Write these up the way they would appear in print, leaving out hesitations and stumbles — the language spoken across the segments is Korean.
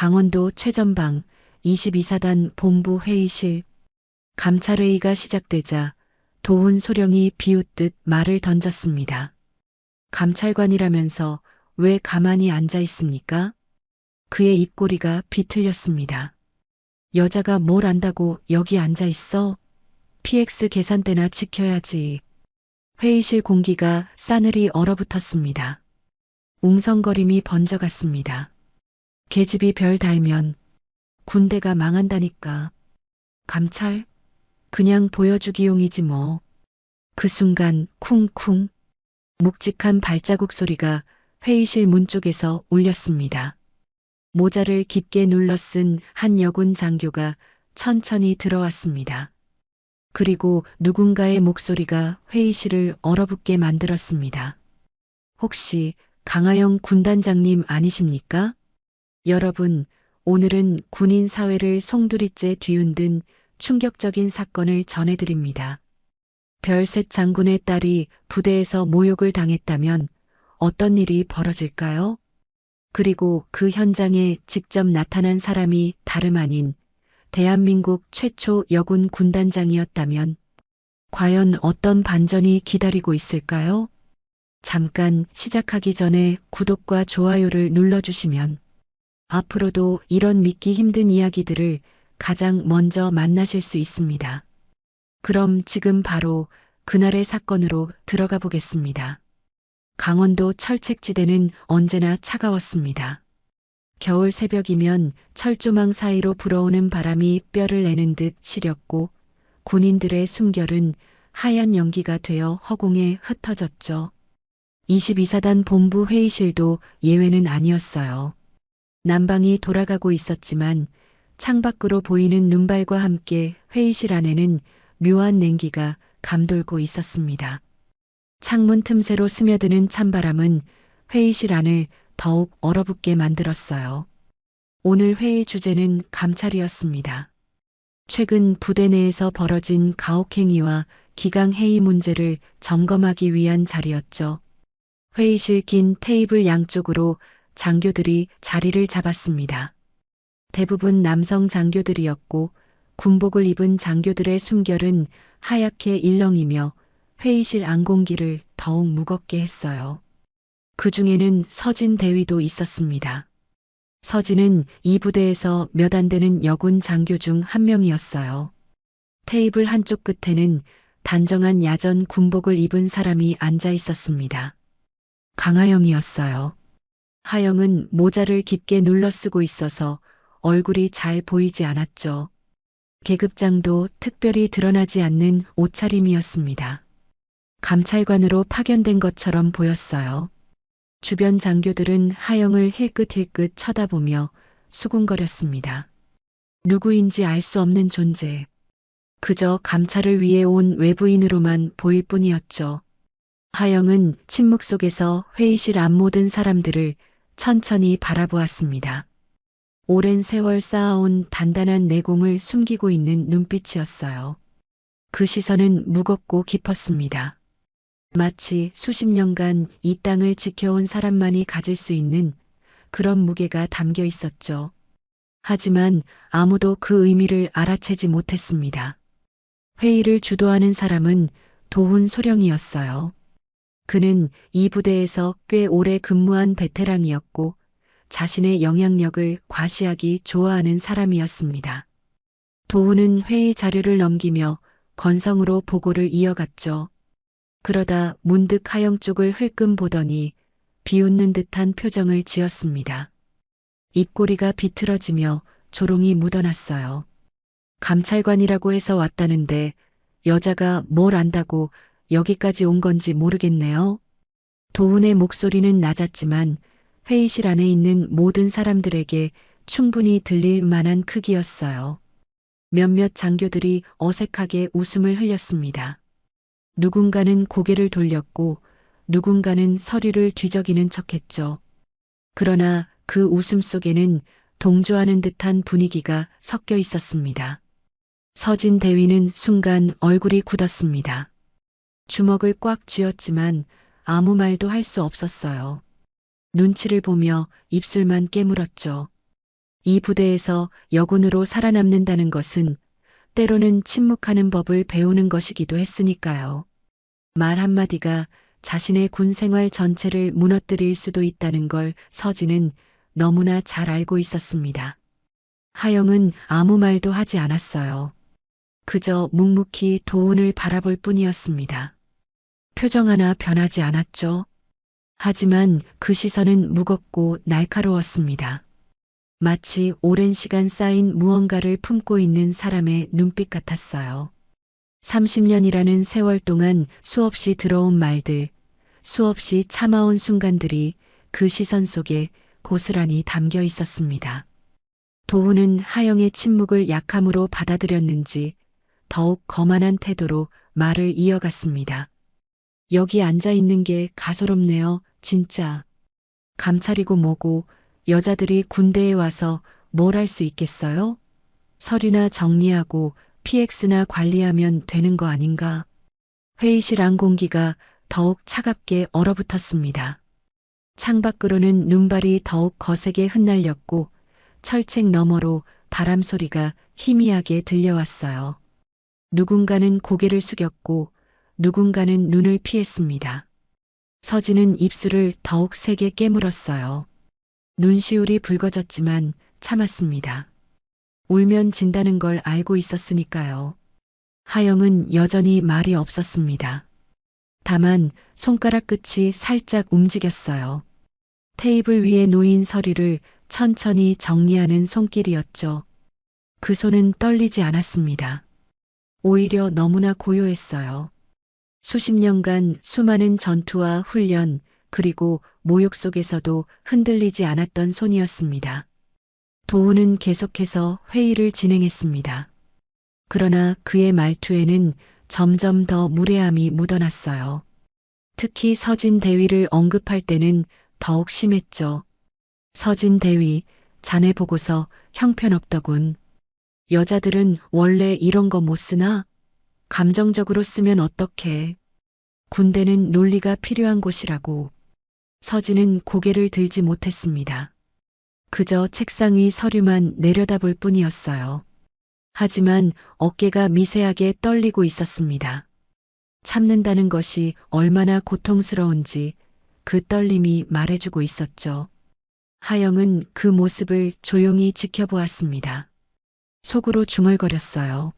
강원도 최전방 22사단 본부 회의실. 감찰회의가 시작되자 도훈 소령이 비웃듯 말을 던졌습니다. 감찰관이라면서 왜 가만히 앉아 있습니까? 그의 입꼬리가 비틀렸습니다. 여자가 뭘 안다고 여기 앉아 있어? PX 계산대나 지켜야지. 회의실 공기가 싸늘히 얼어붙었습니다. 웅성거림이 번져갔습니다. 계집이 별 달면 군대가 망한다니까. 감찰? 그냥 보여주기용이지 뭐. 그 순간 쿵쿵 묵직한 발자국 소리가 회의실 문 쪽에서 울렸습니다. 모자를 깊게 눌러 쓴 한 여군 장교가 천천히 들어왔습니다. 그리고 누군가의 목소리가 회의실을 얼어붙게 만들었습니다. 혹시 강하영 군단장님 아니십니까? 여러분, 오늘은 군인 사회를 송두리째 뒤흔든 충격적인 사건을 전해드립니다. 별셋 장군의 딸이 부대에서 모욕을 당했다면 어떤 일이 벌어질까요? 그리고 그 현장에 직접 나타난 사람이 다름 아닌 대한민국 최초 여군 군단장이었다면 과연 어떤 반전이 기다리고 있을까요? 잠깐 시작하기 전에 구독과 좋아요를 눌러주시면 앞으로도 이런 믿기 힘든 이야기들을 가장 먼저 만나실 수 있습니다. 그럼 지금 바로 그날의 사건으로 들어가 보겠습니다. 강원도 철책지대는 언제나 차가웠습니다. 겨울 새벽이면 철조망 사이로 불어오는 바람이 뼈를 내는 듯 시렸고 군인들의 숨결은 하얀 연기가 되어 허공에 흩어졌죠. 22사단 본부 회의실도 예외는 아니었어요. 난방이 돌아가고 있었지만 창밖으로 보이는 눈발과 함께 회의실 안에는 묘한 냉기가 감돌고 있었습니다. 창문 틈새로 스며드는 찬바람은 회의실 안을 더욱 얼어붙게 만들었어요. 오늘 회의 주제는 감찰이었습니다. 최근 부대 내에서 벌어진 가혹행위와 기강해이 문제를 점검하기 위한 자리였죠. 회의실 긴 테이블 양쪽으로 장교들이 자리를 잡았습니다. 대부분 남성 장교들이었고 군복을 입은 장교들의 숨결은 하얗게 일렁이며 회의실 안공기를 더욱 무겁게 했어요. 그 중에는 서진 대위도 있었습니다. 서진은 이 부대에서 몇 안 되는 여군 장교 중 한 명이었어요. 테이블 한쪽 끝에는 단정한 야전 군복을 입은 사람이 앉아 있었습니다. 강하영이었어요. 하영은 모자를 깊게 눌러 쓰고 있어서 얼굴이 잘 보이지 않았죠. 계급장도 특별히 드러나지 않는 옷차림이었습니다. 감찰관으로 파견된 것처럼 보였어요. 주변 장교들은 하영을 힐끗힐끗 쳐다보며 수군거렸습니다. 누구인지 알 수 없는 존재. 그저 감찰을 위해 온 외부인으로만 보일 뿐이었죠. 하영은 침묵 속에서 회의실 앞 모든 사람들을 천천히 바라보았습니다. 오랜 세월 쌓아온 단단한 내공을 숨기고 있는 눈빛이었어요. 그 시선은 무겁고 깊었습니다. 마치 수십 년간 이 땅을 지켜온 사람만이 가질 수 있는 그런 무게가 담겨 있었죠. 하지만 아무도 그 의미를 알아채지 못했습니다. 회의를 주도하는 사람은 도훈 소령이었어요. 그는 이 부대에서 꽤 오래 근무한 베테랑이었고 자신의 영향력을 과시하기 좋아하는 사람이었습니다. 도훈은 회의 자료를 넘기며 건성으로 보고를 이어갔죠. 그러다 문득 하영 쪽을 흘끔 보더니 비웃는 듯한 표정을 지었습니다. 입꼬리가 비틀어지며 조롱이 묻어났어요. 감찰관이라고 해서 왔다는데 여자가 뭘 안다고 여기까지 온 건지 모르겠네요. 도훈의 목소리는 낮았지만 회의실 안에 있는 모든 사람들에게 충분히 들릴 만한 크기였어요. 몇몇 장교들이 어색하게 웃음을 흘렸습니다. 누군가는 고개를 돌렸고 누군가는 서류를 뒤적이는 척했죠. 그러나 그 웃음 속에는 동조하는 듯한 분위기가 섞여 있었습니다. 서진 대위는 순간 얼굴이 굳었습니다. 주먹을 꽉 쥐었지만 아무 말도 할 수 없었어요. 눈치를 보며 입술만 깨물었죠. 이 부대에서 여군으로 살아남는다는 것은 때로는 침묵하는 법을 배우는 것이기도 했으니까요. 말 한마디가 자신의 군 생활 전체를 무너뜨릴 수도 있다는 걸 서진은 너무나 잘 알고 있었습니다. 하영은 아무 말도 하지 않았어요. 그저 묵묵히 도훈을 바라볼 뿐이었습니다. 표정 하나 변하지 않았죠. 하지만 그 시선은 무겁고 날카로웠습니다. 마치 오랜 시간 쌓인 무언가를 품고 있는 사람의 눈빛 같았어요. 30년이라는 세월 동안 수없이 들어온 말들, 수없이 참아온 순간들이 그 시선 속에 고스란히 담겨 있었습니다. 도훈은 하영의 침묵을 약함으로 받아들였는지 더욱 거만한 태도로 말을 이어갔습니다. 여기 앉아 있는 게 가소롭네요, 진짜. 감찰이고 뭐고 여자들이 군대에 와서 뭘 할 수 있겠어요? 서류나 정리하고 PX나 관리하면 되는 거 아닌가? 회의실 안 공기가 더욱 차갑게 얼어붙었습니다. 창밖으로는 눈발이 더욱 거세게 흩날렸고 철책 너머로 바람 소리가 희미하게 들려왔어요. 누군가는 고개를 숙였고 누군가는 눈을 피했습니다. 서진은 입술을 더욱 세게 깨물었어요. 눈시울이 붉어졌지만 참았습니다. 울면 진다는 걸 알고 있었으니까요. 하영은 여전히 말이 없었습니다. 다만 손가락 끝이 살짝 움직였어요. 테이블 위에 놓인 서류를 천천히 정리하는 손길이었죠. 그 손은 떨리지 않았습니다. 오히려 너무나 고요했어요. 수십 년간 수많은 전투와 훈련, 그리고 모욕 속에서도 흔들리지 않았던 손이었습니다. 도훈은 계속해서 회의를 진행했습니다. 그러나 그의 말투에는 점점 더 무례함이 묻어났어요. 특히 서진 대위를 언급할 때는 더욱 심했죠. 서진 대위, 자네 보고서 형편없더군. 여자들은 원래 이런 거 못 쓰나? 감정적으로 쓰면 어떡해. 군대는 논리가 필요한 곳이라고. 서진은 고개를 들지 못했습니다. 그저 책상 위 서류만 내려다볼 뿐이었어요. 하지만 어깨가 미세하게 떨리고 있었습니다. 참는다는 것이 얼마나 고통스러운지 그 떨림이 말해주고 있었죠. 하영은 그 모습을 조용히 지켜보았습니다. 속으로 중얼거렸어요.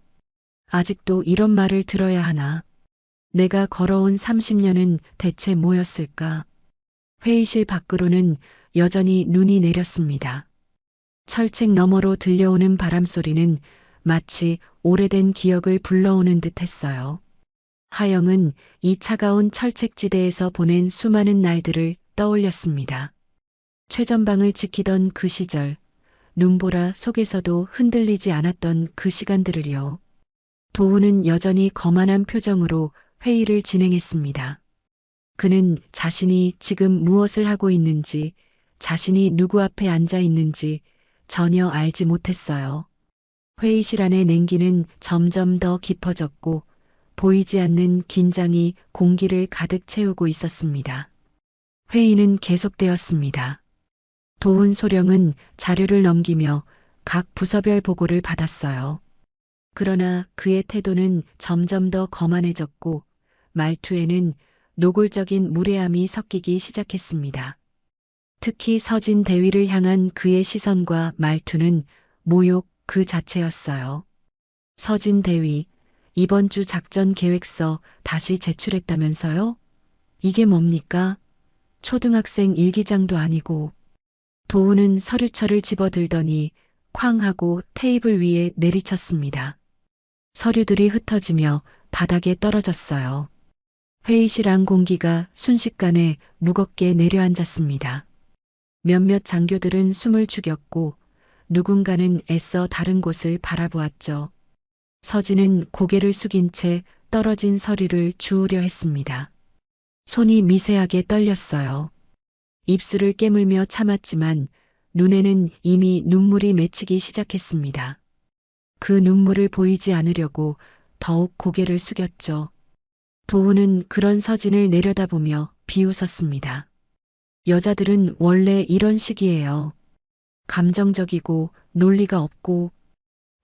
아직도 이런 말을 들어야 하나? 내가 걸어온 30년은 대체 뭐였을까? 회의실 밖으로는 여전히 눈이 내렸습니다. 철책 너머로 들려오는 바람 소리는 마치 오래된 기억을 불러오는 듯 했어요. 하영은 이 차가운 철책지대에서 보낸 수많은 날들을 떠올렸습니다. 최전방을 지키던 그 시절, 눈보라 속에서도 흔들리지 않았던 그 시간들을요. 도훈은 여전히 거만한 표정으로 회의를 진행했습니다. 그는 자신이 지금 무엇을 하고 있는지, 자신이 누구 앞에 앉아 있는지 전혀 알지 못했어요. 회의실 안의 냉기는 점점 더 깊어졌고 보이지 않는 긴장이 공기를 가득 채우고 있었습니다. 회의는 계속되었습니다. 도훈 소령은 자료를 넘기며 각 부서별 보고를 받았어요. 그러나 그의 태도는 점점 더 거만해졌고 말투에는 노골적인 무례함이 섞이기 시작했습니다. 특히 서진 대위를 향한 그의 시선과 말투는 모욕 그 자체였어요. 서진 대위, 이번 주 작전 계획서 다시 제출했다면서요? 이게 뭡니까? 초등학생 일기장도 아니고. 도훈은 서류철을 집어들더니 쾅 하고 테이블 위에 내리쳤습니다. 서류들이 흩어지며 바닥에 떨어졌어요. 회의실 안 공기가 순식간에 무겁게 내려앉았습니다. 몇몇 장교들은 숨을 죽였고 누군가는 애써 다른 곳을 바라보았죠. 서진은 고개를 숙인 채 떨어진 서류를 주우려 했습니다. 손이 미세하게 떨렸어요. 입술을 깨물며 참았지만 눈에는 이미 눈물이 맺히기 시작했습니다. 그 눈물을 보이지 않으려고 더욱 고개를 숙였죠. 도훈은 그런 서진을 내려다보며 비웃었습니다. 여자들은 원래 이런 식이에요. 감정적이고 논리가 없고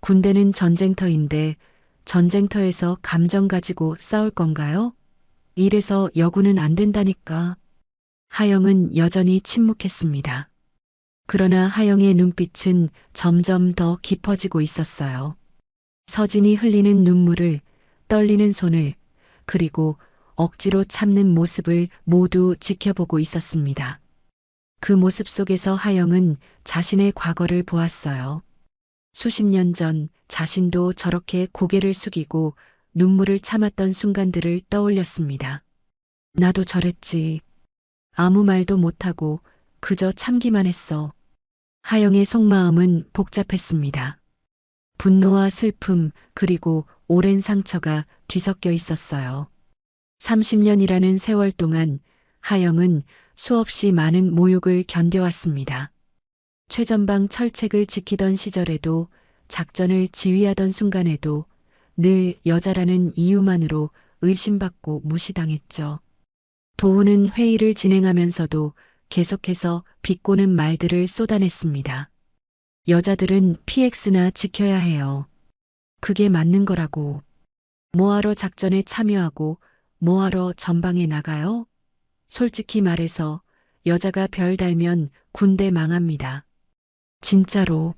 군대는 전쟁터인데 전쟁터에서 감정 가지고 싸울 건가요? 이래서 여군은 안 된다니까. 하영은 여전히 침묵했습니다. 그러나 하영의 눈빛은 점점 더 깊어지고 있었어요. 서진이 흘리는 눈물을, 떨리는 손을, 그리고 억지로 참는 모습을 모두 지켜보고 있었습니다. 그 모습 속에서 하영은 자신의 과거를 보았어요. 수십 년 전 자신도 저렇게 고개를 숙이고 눈물을 참았던 순간들을 떠올렸습니다. 나도 저랬지. 아무 말도 못하고 그저 참기만 했어. 하영의 속마음은 복잡했습니다. 분노와 슬픔 그리고 오랜 상처가 뒤섞여 있었어요. 30년이라는 세월 동안 하영은 수없이 많은 모욕을 견뎌왔습니다. 최전방 철책을 지키던 시절에도 작전을 지휘하던 순간에도 늘 여자라는 이유만으로 의심받고 무시당했죠. 도우는 회의를 진행하면서도 계속해서 비꼬는 말들을 쏟아냈습니다. 여자들은 PX나 지켜야 해요. 그게 맞는 거라고. 뭐하러 작전에 참여하고 뭐하러 전방에 나가요? 솔직히 말해서 여자가 별 달면 군대 망합니다. 진짜로.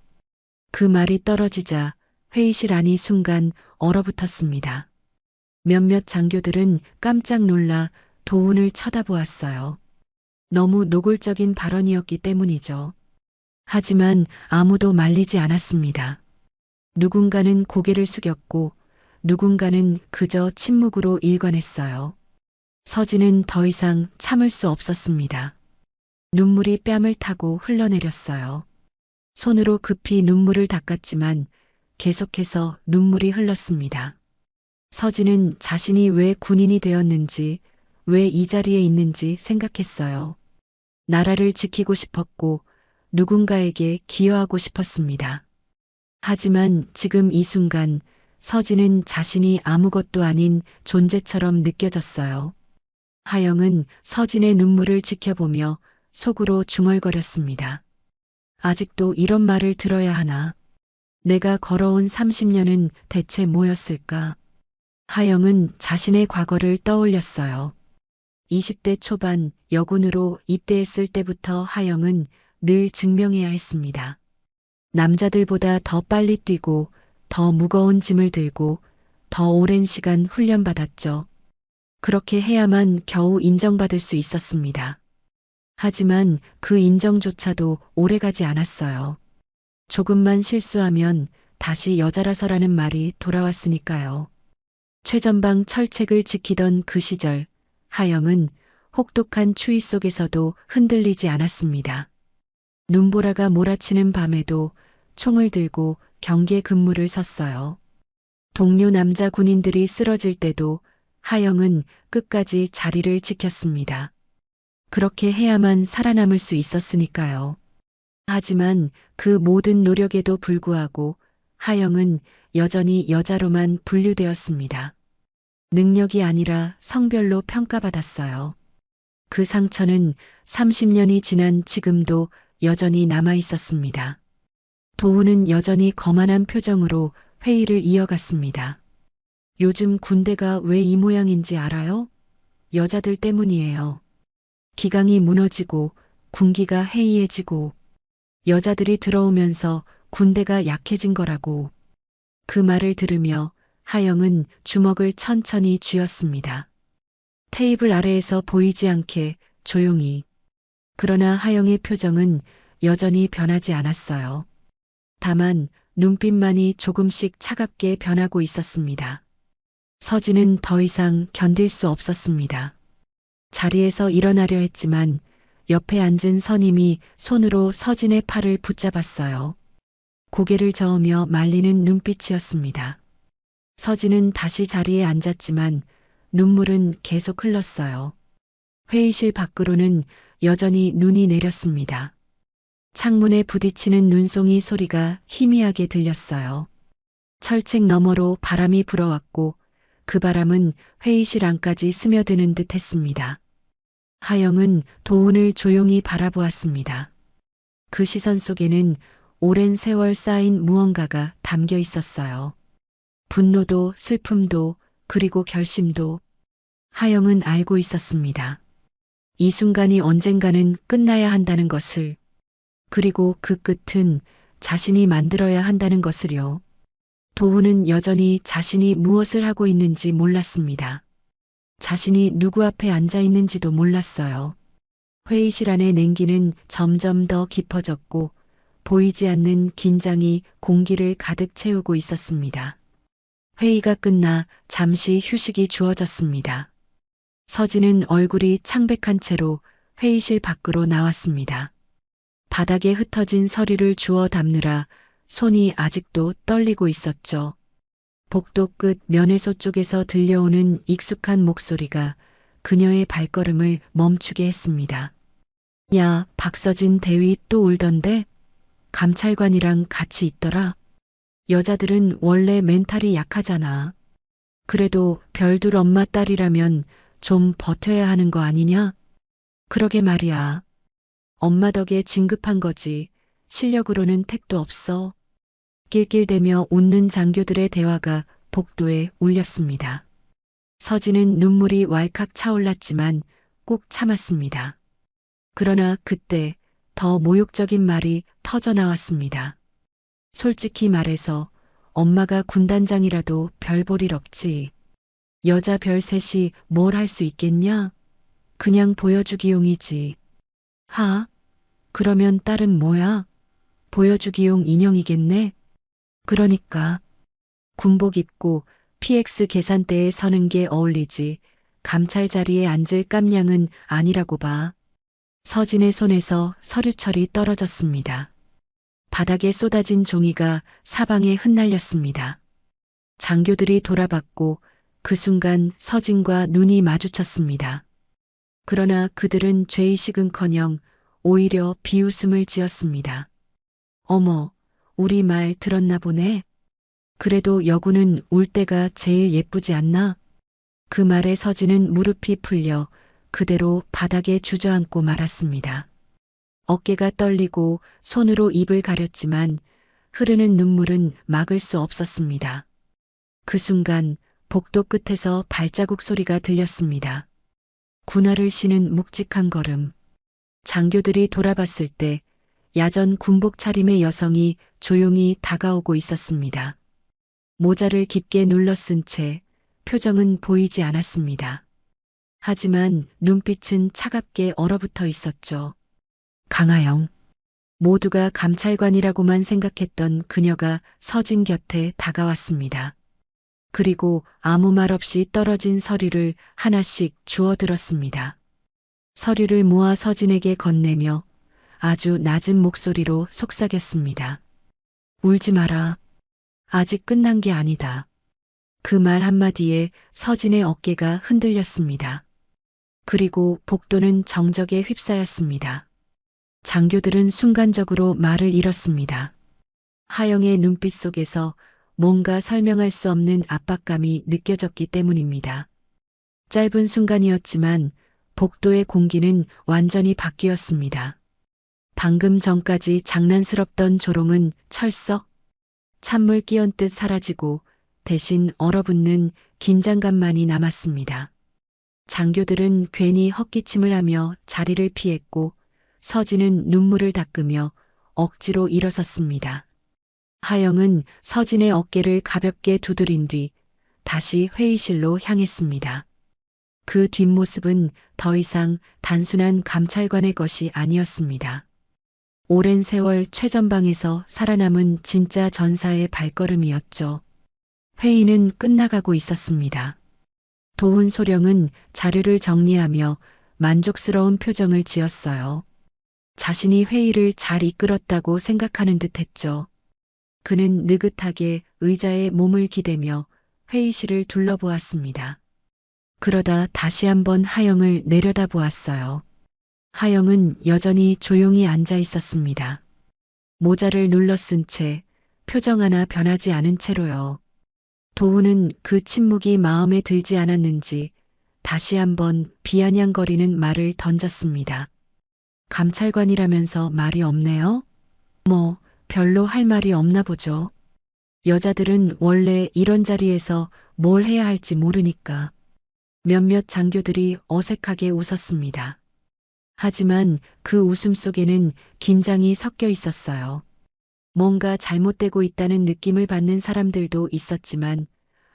그 말이 떨어지자 회의실 안이 순간 얼어붙었습니다. 몇몇 장교들은 깜짝 놀라 도훈을 쳐다보았어요. 너무 노골적인 발언이었기 때문이죠. 하지만 아무도 말리지 않았습니다. 누군가는 고개를 숙였고 누군가는 그저 침묵으로 일관했어요. 서진은 더 이상 참을 수 없었습니다. 눈물이 뺨을 타고 흘러내렸어요. 손으로 급히 눈물을 닦았지만 계속해서 눈물이 흘렀습니다. 서진은 자신이 왜 군인이 되었는지, 왜 이 자리에 있는지 생각했어요. 나라를 지키고 싶었고 누군가에게 기여하고 싶었습니다. 하지만 지금 이 순간 서진은 자신이 아무것도 아닌 존재처럼 느껴졌어요. 하영은 서진의 눈물을 지켜보며 속으로 중얼거렸습니다. 아직도 이런 말을 들어야 하나? 내가 걸어온 30년은 대체 뭐였을까? 하영은 자신의 과거를 떠올렸어요. 20대 초반 여군으로 입대했을 때부터 하영은 늘 증명해야 했습니다. 남자들보다 더 빨리 뛰고 더 무거운 짐을 들고 더 오랜 시간 훈련받았죠. 그렇게 해야만 겨우 인정받을 수 있었습니다. 하지만 그 인정조차도 오래가지 않았어요. 조금만 실수하면 다시 여자라서라는 말이 돌아왔으니까요. 최전방 철책을 지키던 그 시절, 하영은 혹독한 추위 속에서도 흔들리지 않았습니다. 눈보라가 몰아치는 밤에도 총을 들고 경계 근무를 섰어요. 동료 남자 군인들이 쓰러질 때도 하영은 끝까지 자리를 지켰습니다. 그렇게 해야만 살아남을 수 있었으니까요. 하지만 그 모든 노력에도 불구하고 하영은 여전히 여자로만 분류되었습니다. 능력이 아니라 성별로 평가받았어요. 그 상처는 30년이 지난 지금도 여전히 남아 있었습니다. 도훈은 여전히 거만한 표정으로 회의를 이어갔습니다. 요즘 군대가 왜 이 모양인지 알아요? 여자들 때문이에요. 기강이 무너지고 군기가 해이해지고 여자들이 들어오면서 군대가 약해진 거라고. 그 말을 들으며 하영은 주먹을 천천히 쥐었습니다. 테이블 아래에서 보이지 않게 조용히. 그러나 하영의 표정은 여전히 변하지 않았어요. 다만 눈빛만이 조금씩 차갑게 변하고 있었습니다. 서진은 더 이상 견딜 수 없었습니다. 자리에서 일어나려 했지만 옆에 앉은 선임이 손으로 서진의 팔을 붙잡았어요. 고개를 저으며 말리는 눈빛이었습니다. 서진은 다시 자리에 앉았지만 눈물은 계속 흘렀어요. 회의실 밖으로는 여전히 눈이 내렸습니다. 창문에 부딪히는 눈송이 소리가 희미하게 들렸어요. 철책 너머로 바람이 불어왔고 그 바람은 회의실 안까지 스며드는 듯 했습니다. 하영은 도훈을 조용히 바라보았습니다. 그 시선 속에는 오랜 세월 쌓인 무언가가 담겨 있었어요. 분노도 슬픔도 그리고 결심도. 하영은 알고 있었습니다. 이 순간이 언젠가는 끝나야 한다는 것을. 그리고 그 끝은 자신이 만들어야 한다는 것을요. 도훈은 여전히 자신이 무엇을 하고 있는지 몰랐습니다. 자신이 누구 앞에 앉아 있는지도 몰랐어요. 회의실 안의 냉기는 점점 더 깊어졌고 보이지 않는 긴장이 공기를 가득 채우고 있었습니다. 회의가 끝나 잠시 휴식이 주어졌습니다. 서진은 얼굴이 창백한 채로 회의실 밖으로 나왔습니다. 바닥에 흩어진 서류를 주워 담느라 손이 아직도 떨리고 있었죠. 복도 끝 면회소 쪽에서 들려오는 익숙한 목소리가 그녀의 발걸음을 멈추게 했습니다. 야, 박서진 대위 또 울던데? 감찰관이랑 같이 있더라. 여자들은 원래 멘탈이 약하잖아. 그래도 별둘 엄마 딸이라면 좀 버텨야 하는 거 아니냐? 그러게 말이야. 엄마 덕에 진급한 거지. 실력으로는 택도 없어. 낄낄대며 웃는 장교들의 대화가 복도에 울렸습니다. 서진은 눈물이 왈칵 차올랐지만 꾹 참았습니다. 그러나 그때 더 모욕적인 말이 터져 나왔습니다. 솔직히 말해서 엄마가 군단장이라도 별 볼 일 없지. 여자 별 셋이 뭘 할 수 있겠냐? 그냥 보여주기용이지. 하? 그러면 딸은 뭐야? 보여주기용 인형이겠네? 그러니까 군복 입고 PX 계산대에 서는 게 어울리지 감찰 자리에 앉을 깜냥은 아니라고 봐. 서진의 손에서 서류철이 떨어졌습니다. 바닥에 쏟아진 종이가 사방에 흩날렸습니다. 장교들이 돌아봤고 그 순간 서진과 눈이 마주쳤습니다. 그러나 그들은 죄의식은커녕 오히려 비웃음을 지었습니다. 어머, 우리 말 들었나 보네. 그래도 여군은 울 때가 제일 예쁘지 않나? 그 말에 서진은 무릎이 풀려 그대로 바닥에 주저앉고 말았습니다. 어깨가 떨리고 손으로 입을 가렸지만 흐르는 눈물은 막을 수 없었습니다. 그 순간 복도 끝에서 발자국 소리가 들렸습니다. 군화를 신은 묵직한 걸음. 장교들이 돌아봤을 때 야전 군복 차림의 여성이 조용히 다가오고 있었습니다. 모자를 깊게 눌러 쓴 채 표정은 보이지 않았습니다. 하지만 눈빛은 차갑게 얼어붙어 있었죠. 강하영. 모두가 감찰관이라고만 생각했던 그녀가 서진 곁에 다가왔습니다. 그리고 아무 말 없이 떨어진 서류를 하나씩 주워들었습니다. 서류를 모아 서진에게 건네며 아주 낮은 목소리로 속삭였습니다. 울지 마라. 아직 끝난 게 아니다. 그 말 한마디에 서진의 어깨가 흔들렸습니다. 그리고 복도는 정적에 휩싸였습니다. 장교들은 순간적으로 말을 잃었습니다. 하영의 눈빛 속에서 뭔가 설명할 수 없는 압박감이 느껴졌기 때문입니다. 짧은 순간이었지만 복도의 공기는 완전히 바뀌었습니다. 방금 전까지 장난스럽던 조롱은 철썩 찬물 끼얹듯 사라지고 대신 얼어붙는 긴장감만이 남았습니다. 장교들은 괜히 헛기침을 하며 자리를 피했고 서진은 눈물을 닦으며 억지로 일어섰습니다. 하영은 서진의 어깨를 가볍게 두드린 뒤 다시 회의실로 향했습니다. 그 뒷모습은 더 이상 단순한 감찰관의 것이 아니었습니다. 오랜 세월 최전방에서 살아남은 진짜 전사의 발걸음이었죠. 회의는 끝나가고 있었습니다. 도훈 소령은 자료를 정리하며 만족스러운 표정을 지었어요. 자신이 회의를 잘 이끌었다고 생각하는 듯했죠. 그는 느긋하게 의자에 몸을 기대며 회의실을 둘러보았습니다. 그러다 다시 한번 하영을 내려다보았어요. 하영은 여전히 조용히 앉아 있었습니다. 모자를 눌러 쓴 채 표정 하나 변하지 않은 채로요. 도훈은 그 침묵이 마음에 들지 않았는지 다시 한번 비아냥거리는 말을 던졌습니다. 감찰관이라면서 말이 없네요? 뭐, 별로 할 말이 없나 보죠. 여자들은 원래 이런 자리에서 뭘 해야 할지 모르니까. 몇몇 장교들이 어색하게 웃었습니다. 하지만 그 웃음 속에는 긴장이 섞여 있었어요. 뭔가 잘못되고 있다는 느낌을 받는 사람들도 있었지만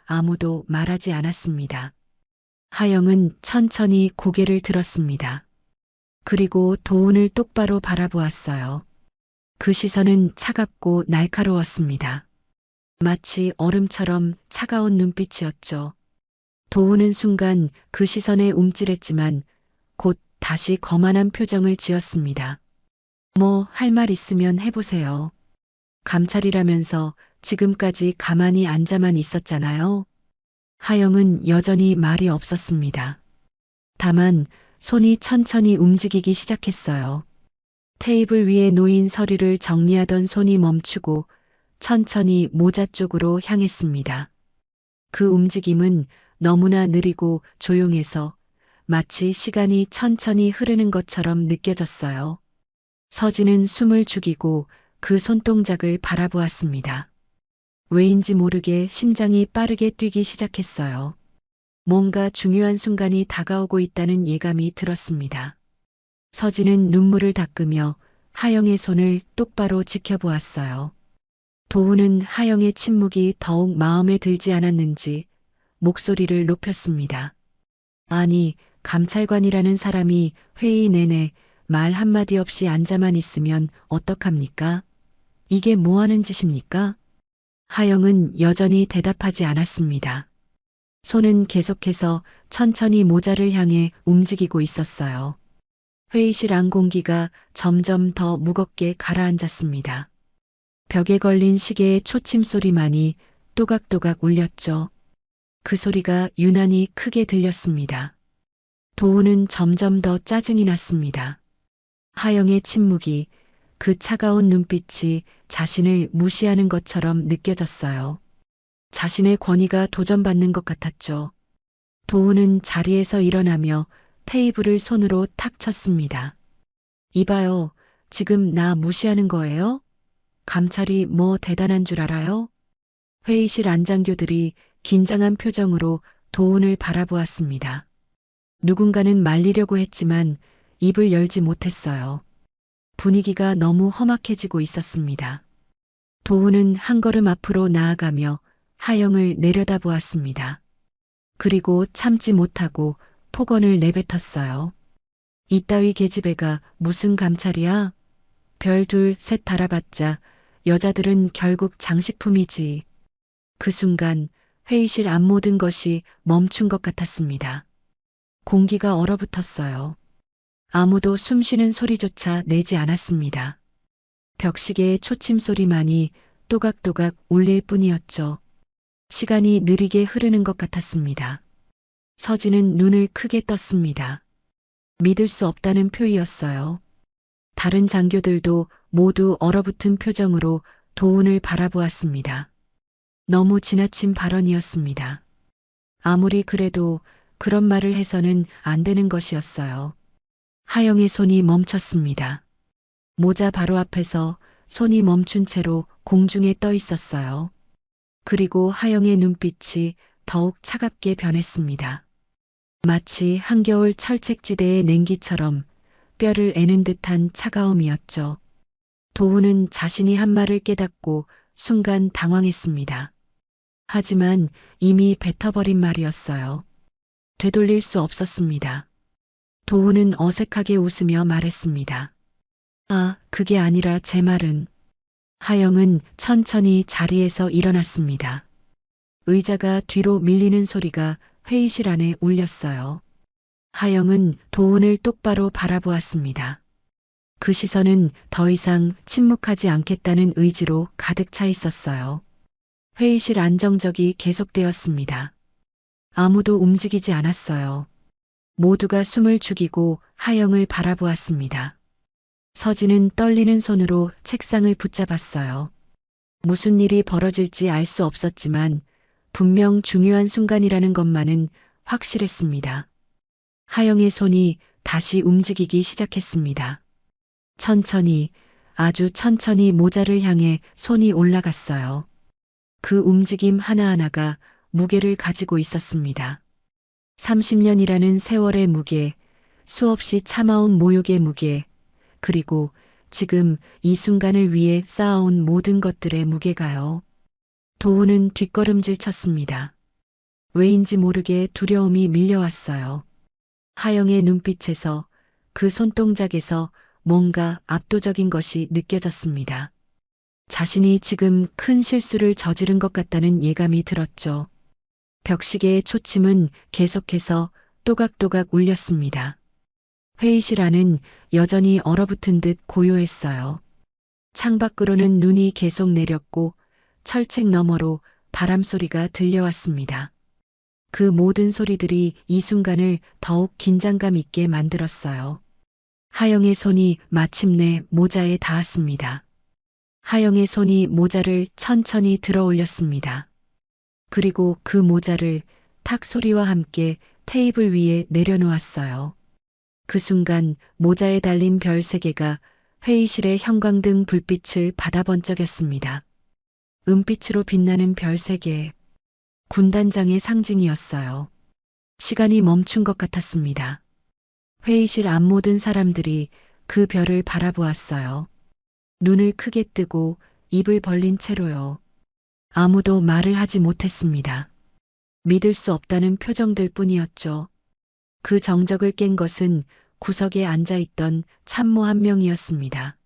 아무도 말하지 않았습니다. 하영은 천천히 고개를 들었습니다. 그리고 도훈을 똑바로 바라보았어요. 그 시선은 차갑고 날카로웠습니다. 마치 얼음처럼 차가운 눈빛이었죠. 도훈은 순간 그 시선에 움찔했지만 곧 다시 거만한 표정을 지었습니다. 뭐 할 말 있으면 해보세요. 감찰이라면서 지금까지 가만히 앉아만 있었잖아요. 하영은 여전히 말이 없었습니다. 다만 손이 천천히 움직이기 시작했어요. 테이블 위에 놓인 서류를 정리하던 손이 멈추고 천천히 모자 쪽으로 향했습니다. 그 움직임은 너무나 느리고 조용해서 마치 시간이 천천히 흐르는 것처럼 느껴졌어요. 서진은 숨을 죽이고 그 손동작을 바라보았습니다. 왜인지 모르게 심장이 빠르게 뛰기 시작했어요. 뭔가 중요한 순간이 다가오고 있다는 예감이 들었습니다. 서진은 눈물을 닦으며 하영의 손을 똑바로 지켜보았어요. 도훈은 하영의 침묵이 더욱 마음에 들지 않았는지 목소리를 높였습니다. 아니, 감찰관이라는 사람이 회의 내내 말 한마디 없이 앉아만 있으면 어떡합니까? 이게 뭐 하는 짓입니까? 하영은 여전히 대답하지 않았습니다. 손은 계속해서 천천히 모자를 향해 움직이고 있었어요. 회의실 안 공기가 점점 더 무겁게 가라앉았습니다. 벽에 걸린 시계의 초침 소리만이 또각또각 울렸죠. 그 소리가 유난히 크게 들렸습니다. 도훈은 점점 더 짜증이 났습니다. 하영의 침묵이, 그 차가운 눈빛이 자신을 무시하는 것처럼 느껴졌어요. 자신의 권위가 도전받는 것 같았죠. 도훈은 자리에서 일어나며 테이블을 손으로 탁 쳤습니다. 이봐요, 지금 나 무시하는 거예요? 감찰이 뭐 대단한 줄 알아요? 회의실 안장교들이 긴장한 표정으로 도훈을 바라보았습니다. 누군가는 말리려고 했지만 입을 열지 못했어요. 분위기가 너무 험악해지고 있었습니다. 도훈은 한 걸음 앞으로 나아가며 하영을 내려다보았습니다. 그리고 참지 못하고 폭언을 내뱉었어요. 이따위 계집애가 무슨 감찰이야? 별 둘 셋 달아봤자 여자들은 결국 장식품이지. 그 순간 회의실 앞 모든 것이 멈춘 것 같았습니다. 공기가 얼어붙었어요. 아무도 숨쉬는 소리조차 내지 않았습니다. 벽시계의 초침 소리만이 또각또각 울릴 뿐이었죠. 시간이 느리게 흐르는 것 같았습니다. 서진은 눈을 크게 떴습니다. 믿을 수 없다는 표이었어요. 다른 장교들도 모두 얼어붙은 표정으로 도훈을 바라보았습니다. 너무 지나친 발언이었습니다. 아무리 그래도 그런 말을 해서는 안 되는 것이었어요. 하영의 손이 멈췄습니다. 모자 바로 앞에서 손이 멈춘 채로 공중에 떠 있었어요. 그리고 하영의 눈빛이 더욱 차갑게 변했습니다. 마치 한겨울 철책지대의 냉기처럼 뼈를 애는 듯한 차가움이었죠. 도훈은 자신이 한 말을 깨닫고 순간 당황했습니다. 하지만 이미 뱉어버린 말이었어요. 되돌릴 수 없었습니다. 도훈은 어색하게 웃으며 말했습니다. 아, 그게 아니라 제 말은. 하영은 천천히 자리에서 일어났습니다. 의자가 뒤로 밀리는 소리가 회의실 안에 울렸어요. 하영은 도훈을 똑바로 바라보았습니다. 그 시선은 더 이상 침묵하지 않겠다는 의지로 가득 차 있었어요. 회의실 안정적이 계속되었습니다. 아무도 움직이지 않았어요. 모두가 숨을 죽이고 하영을 바라보았습니다. 서진은 떨리는 손으로 책상을 붙잡았어요. 무슨 일이 벌어질지 알 수 없었지만 분명 중요한 순간이라는 것만은 확실했습니다. 하영의 손이 다시 움직이기 시작했습니다. 천천히, 아주 천천히 모자를 향해 손이 올라갔어요. 그 움직임 하나하나가 무게를 가지고 있었습니다. 30년이라는 세월의 무게, 수없이 참아온 모욕의 무게, 그리고 지금 이 순간을 위해 쌓아온 모든 것들의 무게가요. 도훈은 뒷걸음질 쳤습니다. 왜인지 모르게 두려움이 밀려왔어요. 하영의 눈빛에서, 그 손동작에서 뭔가 압도적인 것이 느껴졌습니다. 자신이 지금 큰 실수를 저지른 것 같다는 예감이 들었죠. 벽시계의 초침은 계속해서 또각또각 울렸습니다. 회의실 안은 여전히 얼어붙은 듯 고요했어요. 창밖으로는 눈이 계속 내렸고 철책 너머로 바람 소리가 들려왔습니다. 그 모든 소리들이 이 순간을 더욱 긴장감 있게 만들었어요. 하영의 손이 마침내 모자에 닿았습니다. 하영의 손이 모자를 천천히 들어 올렸습니다. 그리고 그 모자를 탁 소리와 함께 테이블 위에 내려놓았어요. 그 순간 모자에 달린 별 3개가 회의실의 형광등 불빛을 받아 번쩍였습니다. 은빛으로 빛나는 별 3개, 군단장의 상징이었어요. 시간이 멈춘 것 같았습니다. 회의실 앞 모든 사람들이 그 별을 바라보았어요. 눈을 크게 뜨고 입을 벌린 채로요. 아무도 말을 하지 못했습니다. 믿을 수 없다는 표정들 뿐이었죠. 그 정적을 깬 것은 구석에 앉아있던 참모 한 명이었습니다.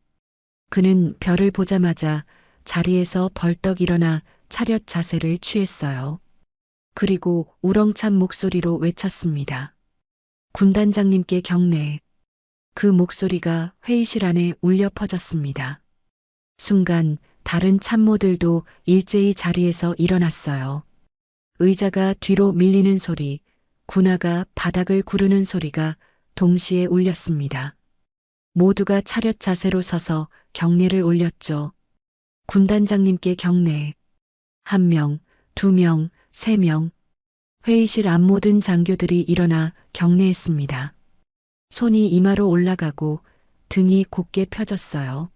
그는 별을 보자마자 자리에서 벌떡 일어나 차렷 자세를 취했어요. 그리고 우렁찬 목소리로 외쳤습니다. 군단장님께 경례. 그 목소리가 회의실 안에 울려 퍼졌습니다. 순간 다른 참모들도 일제히 자리에서 일어났어요. 의자가 뒤로 밀리는 소리, 군화가 바닥을 구르는 소리가 동시에 울렸습니다. 모두가 차렷 자세로 서서 경례를 올렸죠. 군단장님께 경례. 1명, 2명, 3명. 회의실 앞 모든 장교들이 일어나 경례했습니다. 손이 이마로 올라가고 등이 곧게 펴졌어요.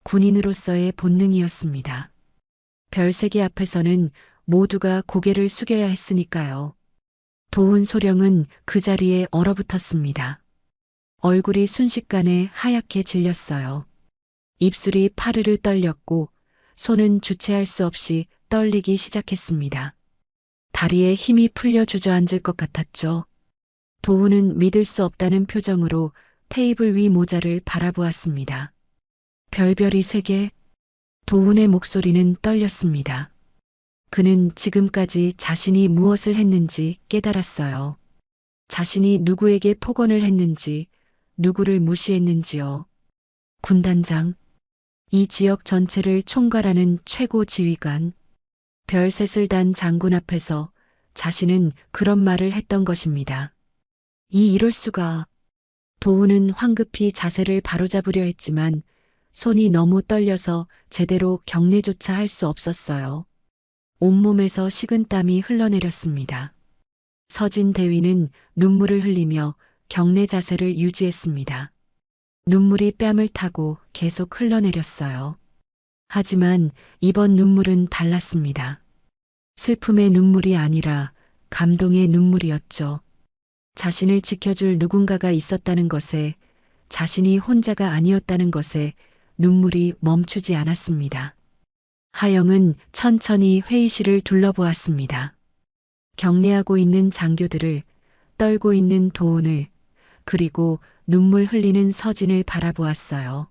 군인으로서의 본능이었습니다. 별 3개 앞에서는 모두가 고개를 숙여야 했으니까요. 도훈 소령은 그 자리에 얼어붙었습니다. 얼굴이 순식간에 하얗게 질렸어요. 입술이 파르르 떨렸고 손은 주체할 수 없이 떨리기 시작했습니다. 다리에 힘이 풀려 주저앉을 것 같았죠. 도훈은 믿을 수 없다는 표정으로 테이블 위 모자를 바라보았습니다. 별별이 3개? 도훈의 목소리는 떨렸습니다. 그는 지금까지 자신이 무엇을 했는지 깨달았어요. 자신이 누구에게 폭언을 했는지, 누구를 무시했는지요. 군단장, 이 지역 전체를 총괄하는 최고 지휘관, 별셋을 단 장군 앞에서 자신은 그런 말을 했던 것입니다. 이럴 수가. 도훈은 황급히 자세를 바로잡으려 했지만 손이 너무 떨려서 제대로 경례조차 할 수 없었어요. 온몸에서 식은땀이 흘러내렸습니다. 서진 대위는 눈물을 흘리며 경례 자세를 유지했습니다. 눈물이 뺨을 타고 계속 흘러내렸어요. 하지만 이번 눈물은 달랐습니다. 슬픔의 눈물이 아니라 감동의 눈물이었죠. 자신을 지켜줄 누군가가 있었다는 것에, 자신이 혼자가 아니었다는 것에 눈물이 멈추지 않았습니다. 하영은 천천히 회의실을 둘러보았습니다. 경례하고 있는 장교들을, 떨고 있는 도훈을, 그리고 눈물 흘리는 서진을 바라보았어요.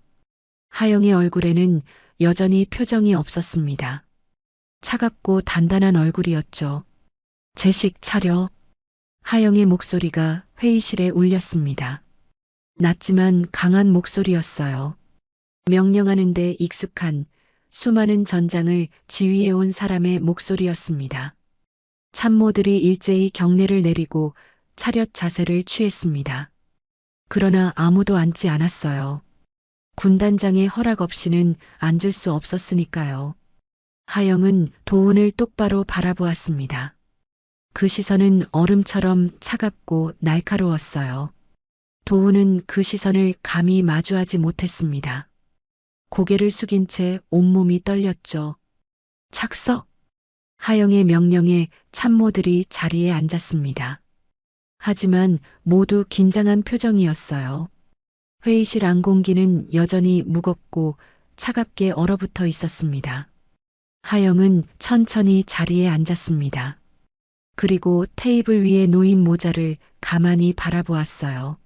하영의 얼굴에는 여전히 표정이 없었습니다. 차갑고 단단한 얼굴이었죠. 제식 차려. 하영의 목소리가 회의실에 울렸습니다. 낮지만 강한 목소리였어요. 명령하는데 익숙한 수많은 전장을 지휘해온 사람의 목소리였습니다. 참모들이 일제히 경례를 내리고 차렷 자세를 취했습니다. 그러나 아무도 앉지 않았어요. 군단장의 허락 없이는 앉을 수 없었으니까요. 하영은 도훈을 똑바로 바라보았습니다. 그 시선은 얼음처럼 차갑고 날카로웠어요. 도훈은 그 시선을 감히 마주하지 못했습니다. 고개를 숙인 채 온몸이 떨렸죠. 착석! 하영의 명령에 참모들이 자리에 앉았습니다. 하지만 모두 긴장한 표정이었어요. 회의실 안공기는 여전히 무겁고 차갑게 얼어붙어 있었습니다. 하영은 천천히 자리에 앉았습니다. 그리고 테이블 위에 놓인 모자를 가만히 바라보았어요.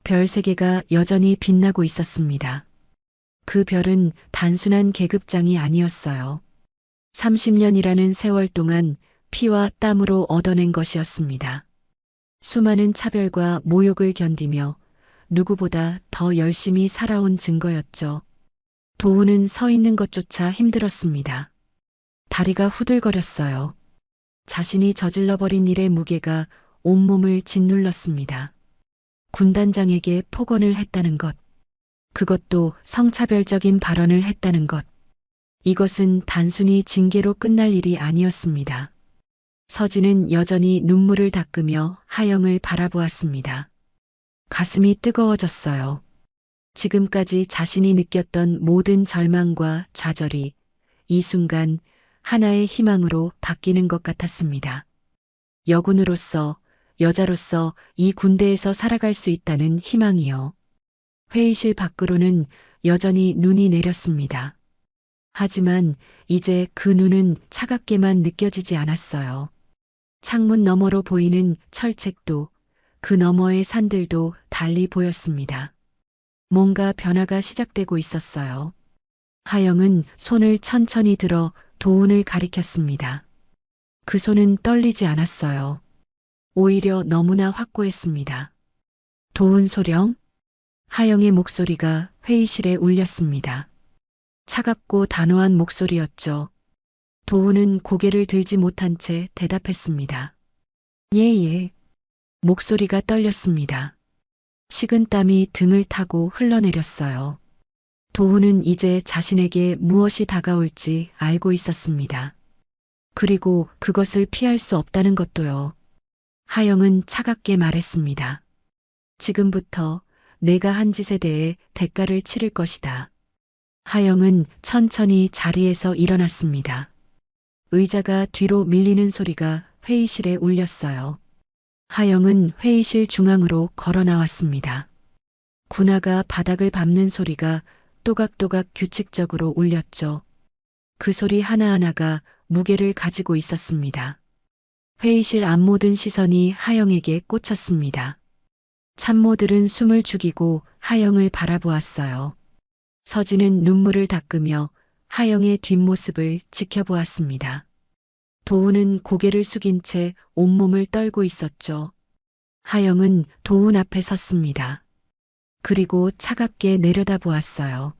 별 3개가 여전히 빛나고 있었습니다. 그 별은 단순한 계급장이 아니었어요. 30년이라는 세월 동안 피와 땀으로 얻어낸 것이었습니다. 수많은 차별과 모욕을 견디며 누구보다 더 열심히 살아온 증거였죠. 도훈은 서 있는 것조차 힘들었습니다. 다리가 후들거렸어요. 자신이 저질러버린 일의 무게가 온몸을 짓눌렀습니다. 군단장에게 폭언을 했다는 것. 그것도 성차별적인 발언을 했다는 것. 이것은 단순히 징계로 끝날 일이 아니었습니다. 서진은 여전히 눈물을 닦으며 하영을 바라보았습니다. 가슴이 뜨거워졌어요. 지금까지 자신이 느꼈던 모든 절망과 좌절이 이 순간 하나의 희망으로 바뀌는 것 같았습니다. 여군으로서, 여자로서 이 군대에서 살아갈 수 있다는 희망이요. 회의실 밖으로는 여전히 눈이 내렸습니다. 하지만 이제 그 눈은 차갑게만 느껴지지 않았어요. 창문 너머로 보이는 철책도, 그 너머의 산들도 달리 보였습니다. 뭔가 변화가 시작되고 있었어요. 하영은 손을 천천히 들어 도훈을 가리켰습니다. 그 손은 떨리지 않았어요. 오히려 너무나 확고했습니다. 도훈 소령? 하영의 목소리가 회의실에 울렸습니다. 차갑고 단호한 목소리였죠. 도훈은 고개를 들지 못한 채 대답했습니다. 예. 목소리가 떨렸습니다. 식은땀이 등을 타고 흘러내렸어요. 도훈은 이제 자신에게 무엇이 다가올지 알고 있었습니다. 그리고 그것을 피할 수 없다는 것도요. 하영은 차갑게 말했습니다. 지금부터 내가 한 짓에 대해 대가를 치를 것이다. 하영은 천천히 자리에서 일어났습니다. 의자가 뒤로 밀리는 소리가 회의실에 울렸어요. 하영은 회의실 중앙으로 걸어 나왔습니다. 군화가 바닥을 밟는 소리가 또각또각 규칙적으로 울렸죠. 그 소리 하나하나가 무게를 가지고 있었습니다. 회의실 앞 모든 시선이 하영에게 꽂혔습니다. 참모들은 숨을 죽이고 하영을 바라보았어요. 서진은 눈물을 닦으며 하영의 뒷모습을 지켜보았습니다. 도훈은 고개를 숙인 채 온몸을 떨고 있었죠. 하영은 도훈 앞에 섰습니다. 그리고 차갑게 내려다보았어요.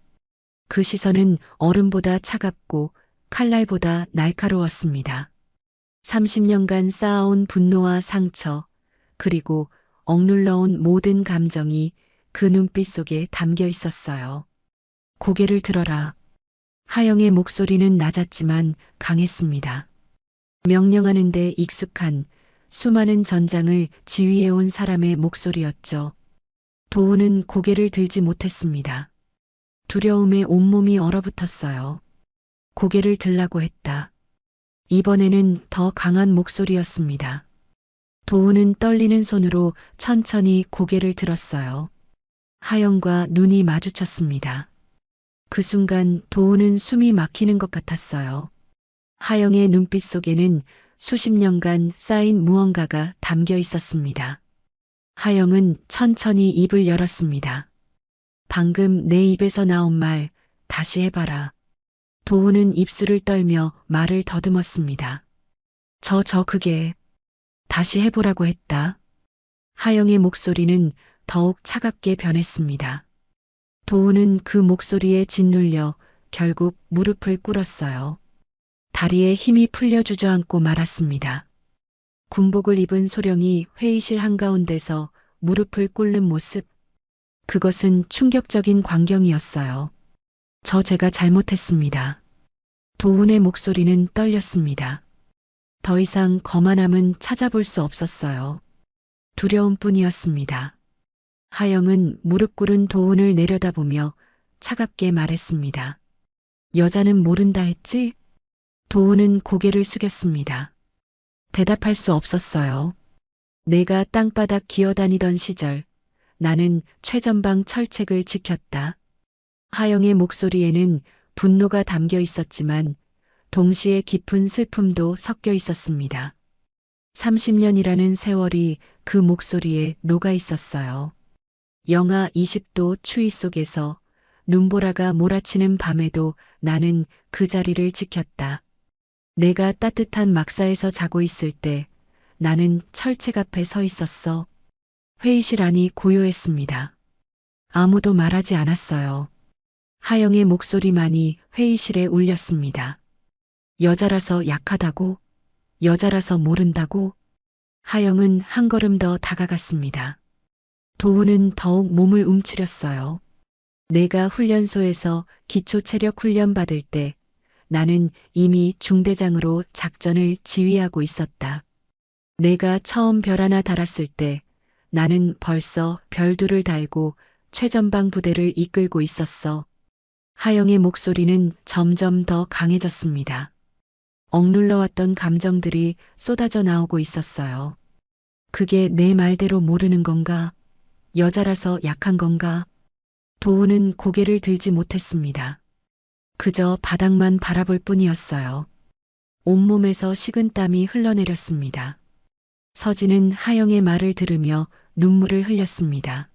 그 시선은 얼음보다 차갑고 칼날보다 날카로웠습니다. 30년간 쌓아온 분노와 상처, 그리고 억눌러온 모든 감정이 그 눈빛 속에 담겨 있었어요. 고개를 들어라. 하영의 목소리는 낮았지만 강했습니다. 명령하는 데 익숙한 수많은 전장을 지휘해온 사람의 목소리였죠. 도훈은 고개를 들지 못했습니다. 두려움에 온몸이 얼어붙었어요. 고개를 들라고 했다. 이번에는 더 강한 목소리였습니다. 도훈은 떨리는 손으로 천천히 고개를 들었어요. 하영과 눈이 마주쳤습니다. 그 순간 도훈은 숨이 막히는 것 같았어요. 하영의 눈빛 속에는 수십 년간 쌓인 무언가가 담겨 있었습니다. 하영은 천천히 입을 열었습니다. 방금 내 입에서 나온 말 다시 해봐라. 도훈은 입술을 떨며 말을 더듬었습니다. 그게 다시 해보라고 했다. 하영의 목소리는 더욱 차갑게 변했습니다. 도훈은 그 목소리에 짓눌려 결국 무릎을 꿇었어요. 다리에 힘이 풀려 주저앉고 말았습니다. 군복을 입은 소령이 회의실 한가운데서 무릎을 꿇는 모습. 그것은 충격적인 광경이었어요. 제가 잘못했습니다. 도훈의 목소리는 떨렸습니다. 더 이상 거만함은 찾아볼 수 없었어요. 두려움뿐이었습니다. 하영은 무릎 꿇은 도훈을 내려다보며 차갑게 말했습니다. 여자는 모른다 했지? 도훈은 고개를 숙였습니다. 대답할 수 없었어요. 내가 땅바닥 기어다니던 시절 나는 최전방 철책을 지켰다. 하영의 목소리에는 분노가 담겨 있었지만 동시에 깊은 슬픔도 섞여 있었습니다. 30년이라는 세월이 그 목소리에 녹아 있었어요. 영하 20도 추위 속에서 눈보라가 몰아치는 밤에도 나는 그 자리를 지켰다. 내가 따뜻한 막사에서 자고 있을 때 나는 철책 앞에 서 있었어. 회의실 안이 고요했습니다. 아무도 말하지 않았어요. 하영의 목소리만이 회의실에 울렸습니다. 여자라서 약하다고? 여자라서 모른다고? 하영은 한 걸음 더 다가갔습니다. 도훈은 더욱 몸을 움츠렸어요. 내가 훈련소에서 기초 체력 훈련 받을 때 나는 이미 중대장으로 작전을 지휘하고 있었다. 내가 처음 별 하나 달았을 때 나는 벌써 별 둘을 달고 최전방 부대를 이끌고 있었어. 하영의 목소리는 점점 더 강해졌습니다. 억눌러왔던 감정들이 쏟아져 나오고 있었어요. 그게 내 말대로 모르는 건가? 여자라서 약한 건가? 도훈은 고개를 들지 못했습니다. 그저 바닥만 바라볼 뿐이었어요. 온몸에서 식은땀이 흘러내렸습니다. 서진은 하영의 말을 들으며 눈물을 흘렸습니다.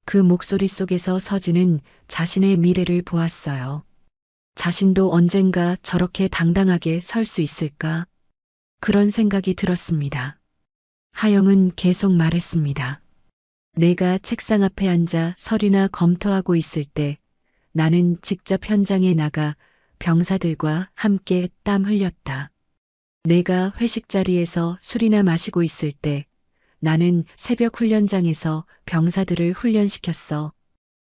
그 목소리 속에서 서진은 자신의 미래를 보았어요. 자신도 언젠가 저렇게 당당하게 설 수 있을까? 그런 생각이 들었습니다. 하영은 계속 말했습니다. 내가 책상 앞에 앉아 서류나 검토하고 있을 때 나는 직접 현장에 나가 병사들과 함께 땀 흘렸다. 내가 회식 자리에서 술이나 마시고 있을 때 나는 새벽 훈련장에서 병사들을 훈련시켰어.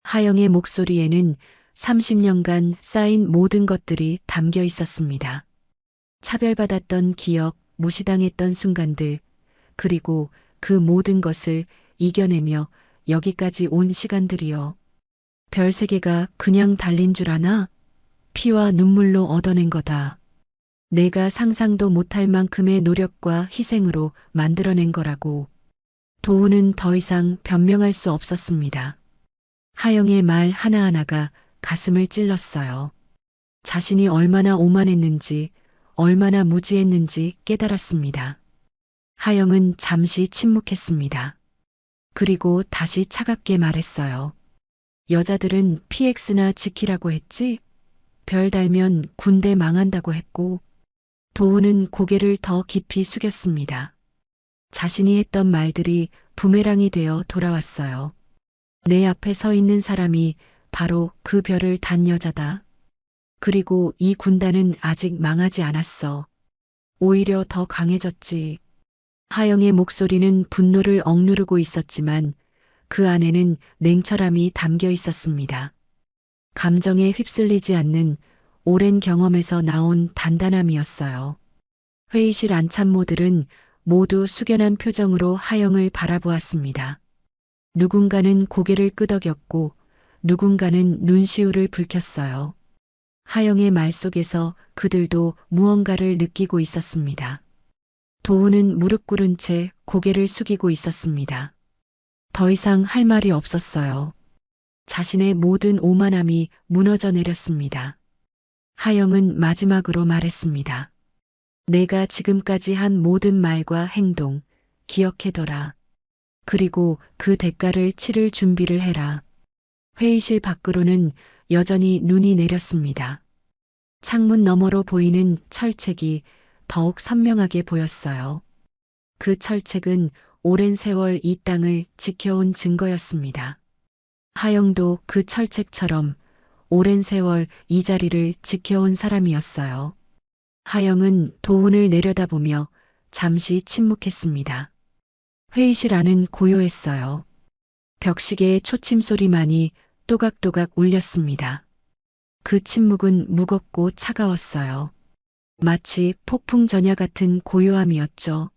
하영의 목소리에는 30년간 쌓인 모든 것들이 담겨 있었습니다. 차별받았던 기억, 무시당했던 순간들, 그리고 그 모든 것을 이겨내며 여기까지 온 시간들이요. 별 세 개가 그냥 달린 줄 아나? 피와 눈물로 얻어낸 거다. 내가 상상도 못할 만큼의 노력과 희생으로 만들어낸 거라고. 도훈은 더 이상 변명할 수 없었습니다. 하영의 말 하나하나가 가슴을 찔렀어요. 자신이 얼마나 오만했는지, 얼마나 무지했는지 깨달았습니다. 하영은 잠시 침묵했습니다. 그리고 다시 차갑게 말했어요. 여자들은 PX나 지키라고 했지? 별 달면 군대 망한다고 했고. 도훈은 고개를 더 깊이 숙였습니다. 자신이 했던 말들이 부메랑이 되어 돌아왔어요. 내 앞에 서 있는 사람이 바로 그 별을 단 여자다. 그리고 이 군단은 아직 망하지 않았어. 오히려 더 강해졌지. 하영의 목소리는 분노를 억누르고 있었지만 그 안에는 냉철함이 담겨 있었습니다. 감정에 휩쓸리지 않는 오랜 경험에서 나온 단단함이었어요. 회의실 안참모들은 모두 숙연한 표정으로 하영을 바라보았습니다. 누군가는 고개를 끄덕였고 누군가는 눈시울을 붉혔어요. 하영의 말 속에서 그들도 무언가를 느끼고 있었습니다. 도훈은 무릎 꿇은 채 고개를 숙이고 있었습니다. 더 이상 할 말이 없었어요. 자신의 모든 오만함이 무너져 내렸습니다. 하영은 마지막으로 말했습니다. 내가 지금까지 한 모든 말과 행동 기억해둬라. 그리고 그 대가를 치를 준비를 해라. 회의실 밖으로는 여전히 눈이 내렸습니다. 창문 너머로 보이는 철책이 더욱 선명하게 보였어요. 그 철책은 오랜 세월 이 땅을 지켜온 증거였습니다. 하영도 그 철책처럼 오랜 세월 이 자리를 지켜온 사람이었어요. 하영은 도훈을 내려다보며 잠시 침묵했습니다. 회의실 안은 고요했어요. 벽시계의 초침 소리만이 또각또각 울렸습니다. 그 침묵은 무겁고 차가웠어요. 마치 폭풍 전야 같은 고요함이었죠.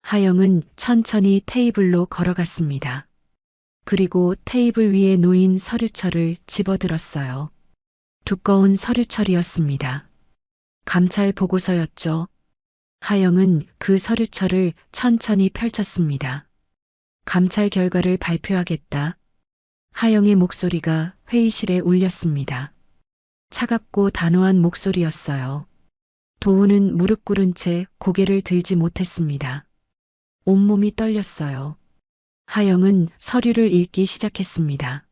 하영은 천천히 테이블로 걸어갔습니다. 그리고 테이블 위에 놓인 서류철을 집어들었어요. 두꺼운 서류철이었습니다. 감찰 보고서였죠. 하영은 그 서류철을 천천히 펼쳤습니다. 감찰 결과를 발표하겠다. 하영의 목소리가 회의실에 울렸습니다. 차갑고 단호한 목소리였어요. 도훈은 무릎 꿇은 채 고개를 들지 못했습니다. 온몸이 떨렸어요. 하영은 서류를 읽기 시작했습니다.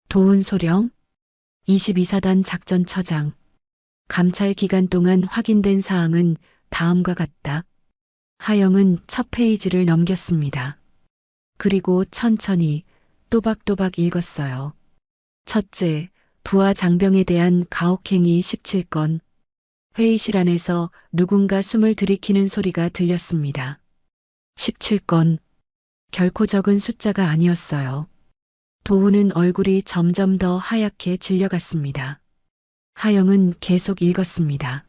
도훈 소령, 22사단 작전처장. 감찰 기간 동안 확인된 사항은 다음과 같다. 하영은 첫 페이지를 넘겼습니다. 그리고 천천히 또박또박 읽었어요. 첫째, 부하 장병에 대한 가혹행위 17건. 회의실 안에서 누군가 숨을 들이키는 소리가 들렸습니다. 17건. 결코 적은 숫자가 아니었어요. 도훈은 얼굴이 점점 더 하얗게 질려갔습니다. 하영은 계속 읽었습니다.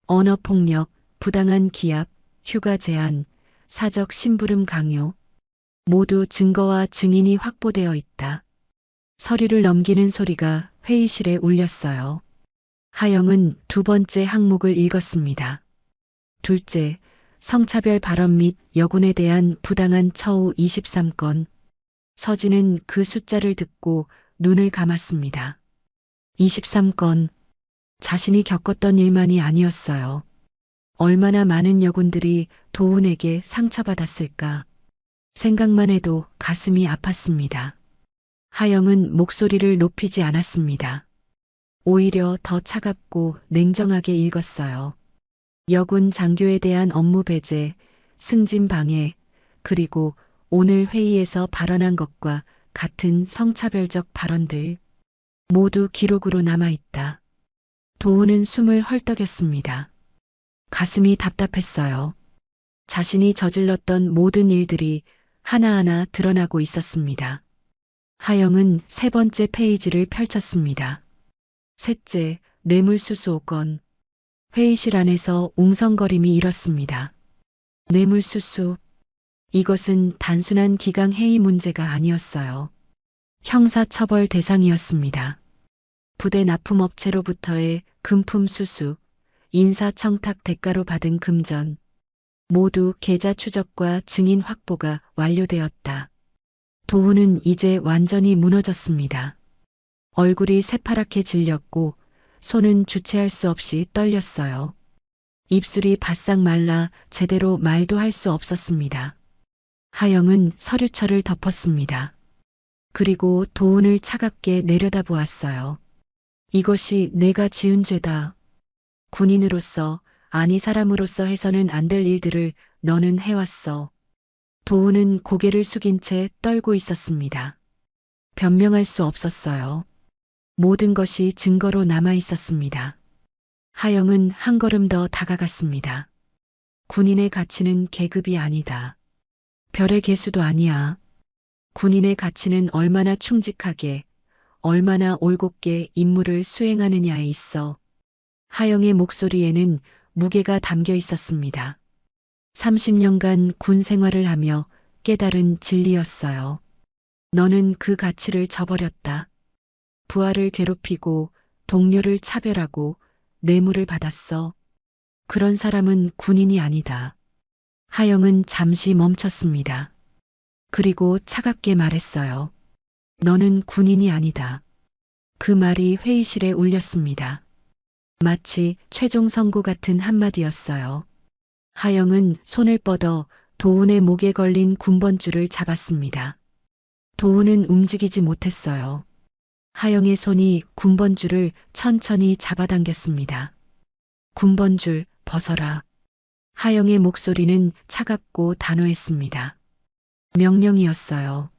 언어폭력, 부당한 기합, 휴가 제한, 사적 심부름 강요. 모두 증거와 증인이 확보되어 있다. 서류를 넘기는 소리가 회의실에 울렸어요. 하영은 두 번째 항목을 읽었습니다. 둘째, 성차별 발언 및 여군에 대한 부당한 처우 23건. 서진은 그 숫자를 듣고 눈을 감았습니다. 23건. 자신이 겪었던 일만이 아니었어요. 얼마나 많은 여군들이 도훈에게 상처받았을까. 생각만 해도 가슴이 아팠습니다. 하영은 목소리를 높이지 않았습니다. 오히려 더 차갑고 냉정하게 읽었어요. 여군 장교에 대한 업무 배제, 승진 방해, 그리고 오늘 회의에서 발언한 것과 같은 성차별적 발언들 모두 기록으로 남아있다. 도훈은 숨을 헐떡였습니다. 가슴이 답답했어요. 자신이 저질렀던 모든 일들이 하나하나 드러나고 있었습니다. 하영은 세 번째 페이지를 펼쳤습니다. 셋째, 뇌물수수 5건. 회의실 안에서 웅성거림이 일었습니다. 뇌물수수. 이것은 단순한 기강회의 문제가 아니었어요. 형사처벌 대상이었습니다. 부대 납품업체로부터의 금품 수수, 인사청탁 대가로 받은 금전, 모두 계좌 추적과 증인 확보가 완료되었다. 도훈은 이제 완전히 무너졌습니다. 얼굴이 새파랗게 질렸고 손은 주체할 수 없이 떨렸어요. 입술이 바싹 말라 제대로 말도 할 수 없었습니다. 하영은 서류철을 덮었습니다. 그리고 도훈을 차갑게 내려다보았어요. 이것이 내가 지은 죄다. 군인으로서, 아니 사람으로서 해서는 안 될 일들을 너는 해왔어. 도훈은 고개를 숙인 채 떨고 있었습니다. 변명할 수 없었어요. 모든 것이 증거로 남아 있었습니다. 하영은 한 걸음 더 다가갔습니다. 군인의 가치는 계급이 아니다. 별의 개수도 아니야. 군인의 가치는 얼마나 충직하게, 얼마나 올곧게 임무를 수행하느냐에 있어. 하영의 목소리에는 무게가 담겨 있었습니다. 30년간 군 생활을 하며 깨달은 진리였어요. 너는 그 가치를 저버렸다. 부하를 괴롭히고 동료를 차별하고 뇌물을 받았어. 그런 사람은 군인이 아니다. 하영은 잠시 멈췄습니다. 그리고 차갑게 말했어요. 너는 군인이 아니다. 그 말이 회의실에 울렸습니다. 마치 최종 선고 같은 한마디였어요. 하영은 손을 뻗어 도훈의 목에 걸린 군번줄을 잡았습니다. 도훈은 움직이지 못했어요. 하영의 손이 군번줄을 천천히 잡아당겼습니다. 군번줄 벗어라. 하영의 목소리는 차갑고 단호했습니다. 명령이었어요.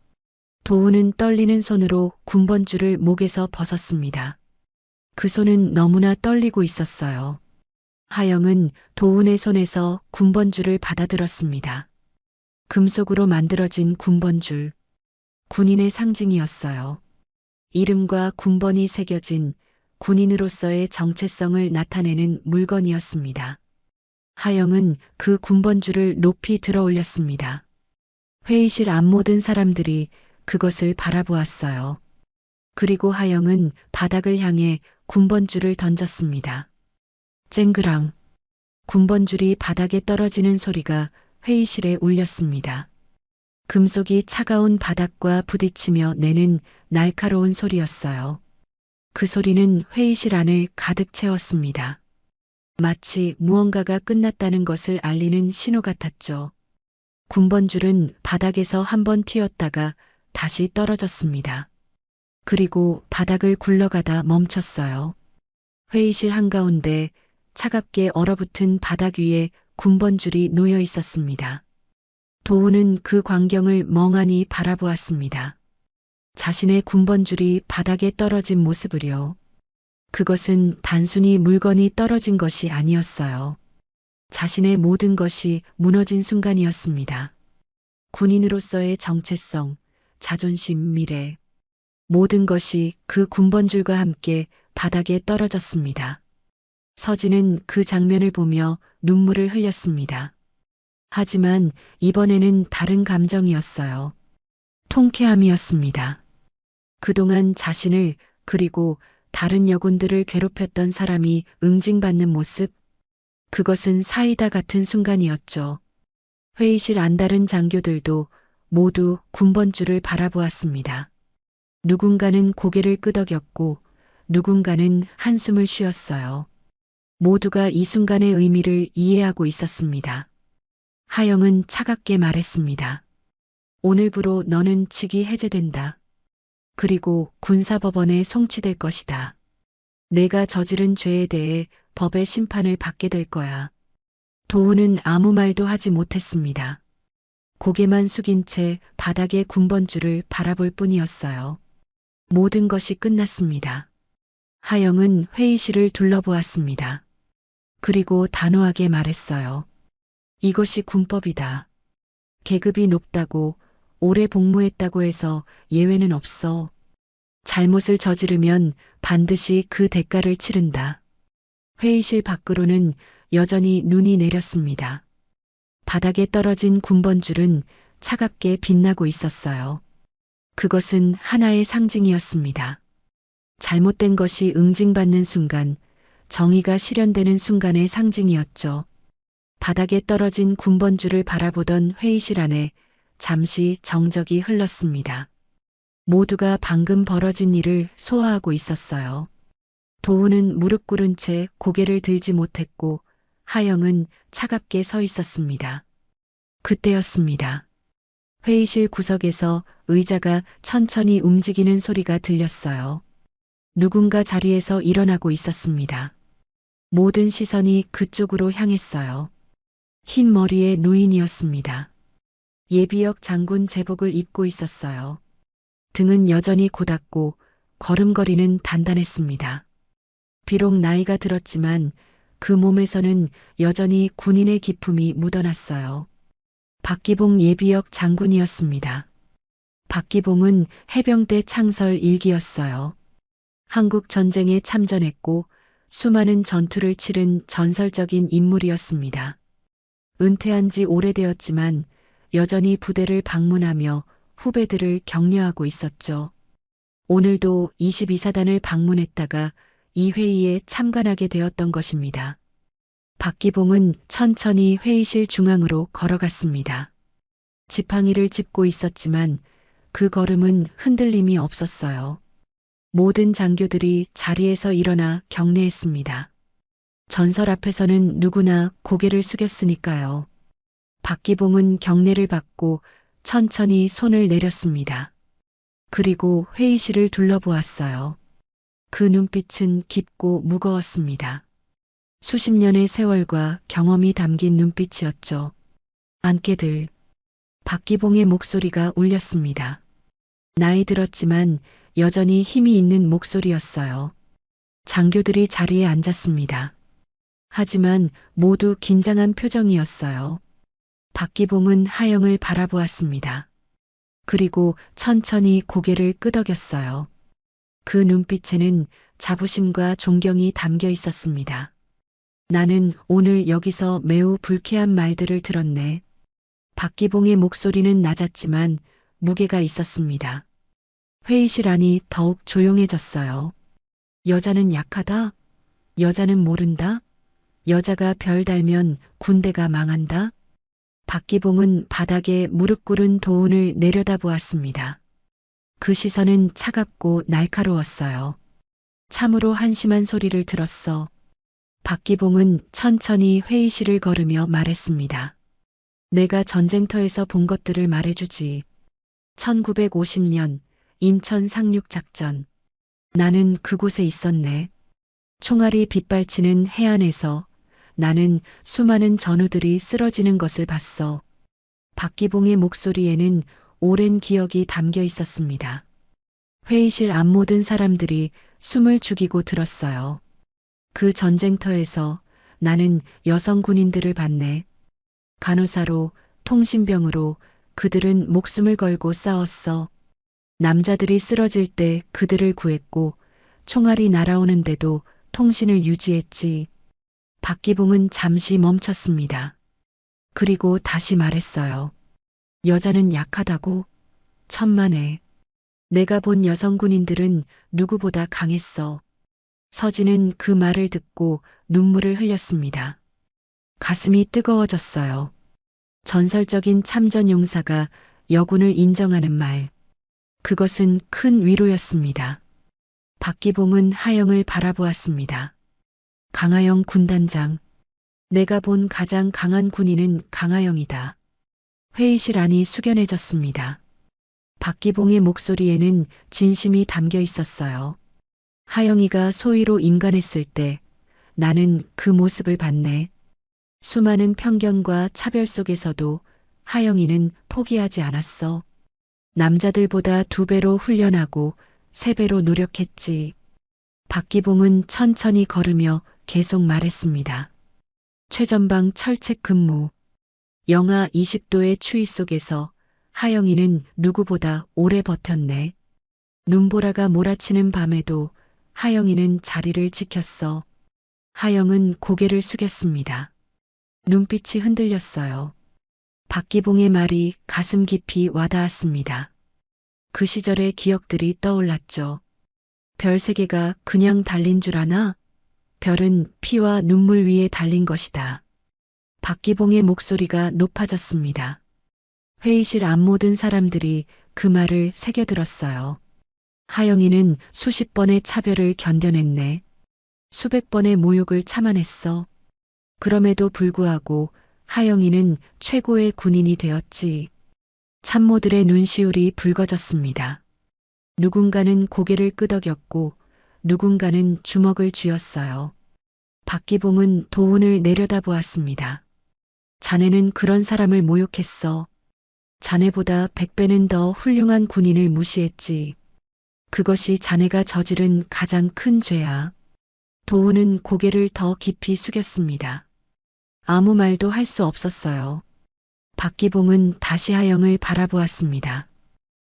도훈은 떨리는 손으로 군번줄을 목에서 벗었습니다. 그 손은 너무나 떨리고 있었어요. 하영은 도훈의 손에서 군번줄을 받아들었습니다. 금속으로 만들어진 군번줄. 군인의 상징이었어요. 이름과 군번이 새겨진 군인으로서의 정체성을 나타내는 물건이었습니다. 하영은 그 군번줄을 높이 들어 올렸습니다. 회의실 앞 모든 사람들이 그것을 바라보았어요. 그리고 하영은 바닥을 향해 군번줄을 던졌습니다. 쨍그랑. 군번줄이 바닥에 떨어지는 소리가 회의실에 울렸습니다. 금속이 차가운 바닥과 부딪히며 내는 날카로운 소리였어요. 그 소리는 회의실 안을 가득 채웠습니다. 마치 무언가가 끝났다는 것을 알리는 신호 같았죠. 군번줄은 바닥에서 한번 튀었다가 다시 떨어졌습니다. 그리고 바닥을 굴러가다 멈췄어요. 회의실 한가운데 차갑게 얼어붙은 바닥 위에 군번줄이 놓여 있었습니다. 도우는 그 광경을 멍하니 바라보았습니다. 자신의 군번줄이 바닥에 떨어진 모습을요. 그것은 단순히 물건이 떨어진 것이 아니었어요. 자신의 모든 것이 무너진 순간이었습니다. 군인으로서의 정체성, 자존심, 미래, 모든 것이 그 군번줄과 함께 바닥에 떨어졌습니다. 서진은 그 장면을 보며 눈물을 흘렸습니다. 하지만 이번에는 다른 감정이었어요. 통쾌함이었습니다. 그동안 자신을 그리고 다른 여군들을 괴롭혔던 사람이 응징받는 모습, 그것은 사이다 같은 순간이었죠. 회의실 안다른 장교들도 모두 군번줄을 바라보았습니다. 누군가는 고개를 끄덕였고 누군가는 한숨을 쉬었어요. 모두가 이 순간의 의미를 이해하고 있었습니다. 하영은 차갑게 말했습니다. 오늘부로 너는 직위 해제된다. 그리고 군사법원에 송치될 것이다. 내가 저지른 죄에 대해 법의 심판을 받게 될 거야. 도우는 아무 말도 하지 못했습니다. 고개만 숙인 채 바닥의 군번줄을 바라볼 뿐이었어요. 모든 것이 끝났습니다. 하영은 회의실을 둘러보았습니다. 그리고 단호하게 말했어요. 이것이 군법이다. 계급이 높다고 오래 복무했다고 해서 예외는 없어. 잘못을 저지르면 반드시 그 대가를 치른다. 회의실 밖으로는 여전히 눈이 내렸습니다. 바닥에 떨어진 군번줄은 차갑게 빛나고 있었어요. 그것은 하나의 상징이었습니다. 잘못된 것이 응징받는 순간, 정의가 실현되는 순간의 상징이었죠. 바닥에 떨어진 군번줄을 바라보던 회의실 안에 잠시 정적이 흘렀습니다. 모두가 방금 벌어진 일을 소화하고 있었어요. 도우는 무릎 꿇은 채 고개를 들지 못했고 하영은 차갑게 서 있었습니다. 그때였습니다. 회의실 구석에서 의자가 천천히 움직이는 소리가 들렸어요. 누군가 자리에서 일어나고 있었습니다. 모든 시선이 그쪽으로 향했어요. 흰 머리의 노인이었습니다. 예비역 장군 제복을 입고 있었어요. 등은 여전히 고닫고 걸음걸이는 단단했습니다. 비록 나이가 들었지만 그 몸에서는 여전히 군인의 기품이 묻어났어요. 박기봉 예비역 장군이었습니다. 박기봉은 해병대 창설 1기였어요. 한국 전쟁에 참전했고 수많은 전투를 치른 전설적인 인물이었습니다. 은퇴한 지 오래되었지만 여전히 부대를 방문하며 후배들을 격려하고 있었죠. 오늘도 22사단을 방문했다가 이 회의에 참관하게 되었던 것입니다. 박기봉은 천천히 회의실 중앙으로 걸어갔습니다. 지팡이를 짚고 있었지만 그 걸음은 흔들림이 없었어요. 모든 장교들이 자리에서 일어나 경례했습니다. 전설 앞에서는 누구나 고개를 숙였으니까요. 박기봉은 경례를 받고 천천히 손을 내렸습니다. 그리고 회의실을 둘러보았어요. 그 눈빛은 깊고 무거웠습니다. 수십 년의 세월과 경험이 담긴 눈빛이었죠. 안깨들. 박기봉의 목소리가 울렸습니다. 나이 들었지만 여전히 힘이 있는 목소리였어요. 장교들이 자리에 앉았습니다. 하지만 모두 긴장한 표정이었어요. 박기봉은 하영을 바라보았습니다. 그리고 천천히 고개를 끄덕였어요. 그 눈빛에는 자부심과 존경이 담겨 있었습니다. 나는 오늘 여기서 매우 불쾌한 말들을 들었네. 박기봉의 목소리는 낮았지만 무게가 있었습니다. 회의실 안이 더욱 조용해졌어요. 여자는 약하다? 여자는 모른다? 여자가 별 달면 군대가 망한다? 박기봉은 바닥에 무릎 꿇은 도훈을 내려다보았습니다. 그 시선은 차갑고 날카로웠어요. 참으로 한심한 소리를 들었어. 박기봉은 천천히 회의실을 걸으며 말했습니다. 내가 전쟁터에서 본 것들을 말해주지. 1950년 인천 상륙작전. 나는 그곳에 있었네. 총알이 빗발치는 해안에서 나는 수많은 전우들이 쓰러지는 것을 봤어. 박기봉의 목소리에는 오랜 기억이 담겨 있었습니다. 회의실 앞 모든 사람들이 숨을 죽이고 들었어요. 그 전쟁터에서 나는 여성 군인들을 봤네. 간호사로, 통신병으로 그들은 목숨을 걸고 싸웠어. 남자들이 쓰러질 때 그들을 구했고 총알이 날아오는데도 통신을 유지했지. 박기봉은 잠시 멈췄습니다. 그리고 다시 말했어요. 여자는 약하다고? 천만에. 내가 본 여성 군인들은 누구보다 강했어. 서진은 그 말을 듣고 눈물을 흘렸습니다. 가슴이 뜨거워졌어요. 전설적인 참전 용사가 여군을 인정하는 말. 그것은 큰 위로였습니다. 박기봉은 하영을 바라보았습니다. 강하영 군단장. 내가 본 가장 강한 군인은 강하영이다. 회의실 안이 숙연해졌습니다. 박기봉의 목소리에는 진심이 담겨 있었어요. 하영이가 소위로 임관했을 때 나는 그 모습을 봤네. 수많은 편견과 차별 속에서도 하영이는 포기하지 않았어. 남자들보다 2배로 훈련하고 3배로 노력했지. 박기봉은 천천히 걸으며 계속 말했습니다. 최전방 철책 근무. 영하 20도의 추위 속에서 하영이는 누구보다 오래 버텼네. 눈보라가 몰아치는 밤에도 하영이는 자리를 지켰어. 하영은 고개를 숙였습니다. 눈빛이 흔들렸어요. 박기봉의 말이 가슴 깊이 와닿았습니다. 그 시절의 기억들이 떠올랐죠. 별 3개가 그냥 달린 줄 아나? 별은 피와 눈물 위에 달린 것이다. 박기봉의 목소리가 높아졌습니다. 회의실 앞 모든 사람들이 그 말을 새겨들었어요. 하영이는 수십 번의 차별을 견뎌냈네. 수백 번의 모욕을 참아냈어. 그럼에도 불구하고 하영이는 최고의 군인이 되었지. 참모들의 눈시울이 붉어졌습니다. 누군가는 고개를 끄덕였고 누군가는 주먹을 쥐었어요. 박기봉은 도훈을 내려다보았습니다. 자네는 그런 사람을 모욕했어. 자네보다 100배는 더 훌륭한 군인을 무시했지. 그것이 자네가 저지른 가장 큰 죄야. 도훈은 고개를 더 깊이 숙였습니다. 아무 말도 할 수 없었어요. 박기봉은 다시 하영을 바라보았습니다.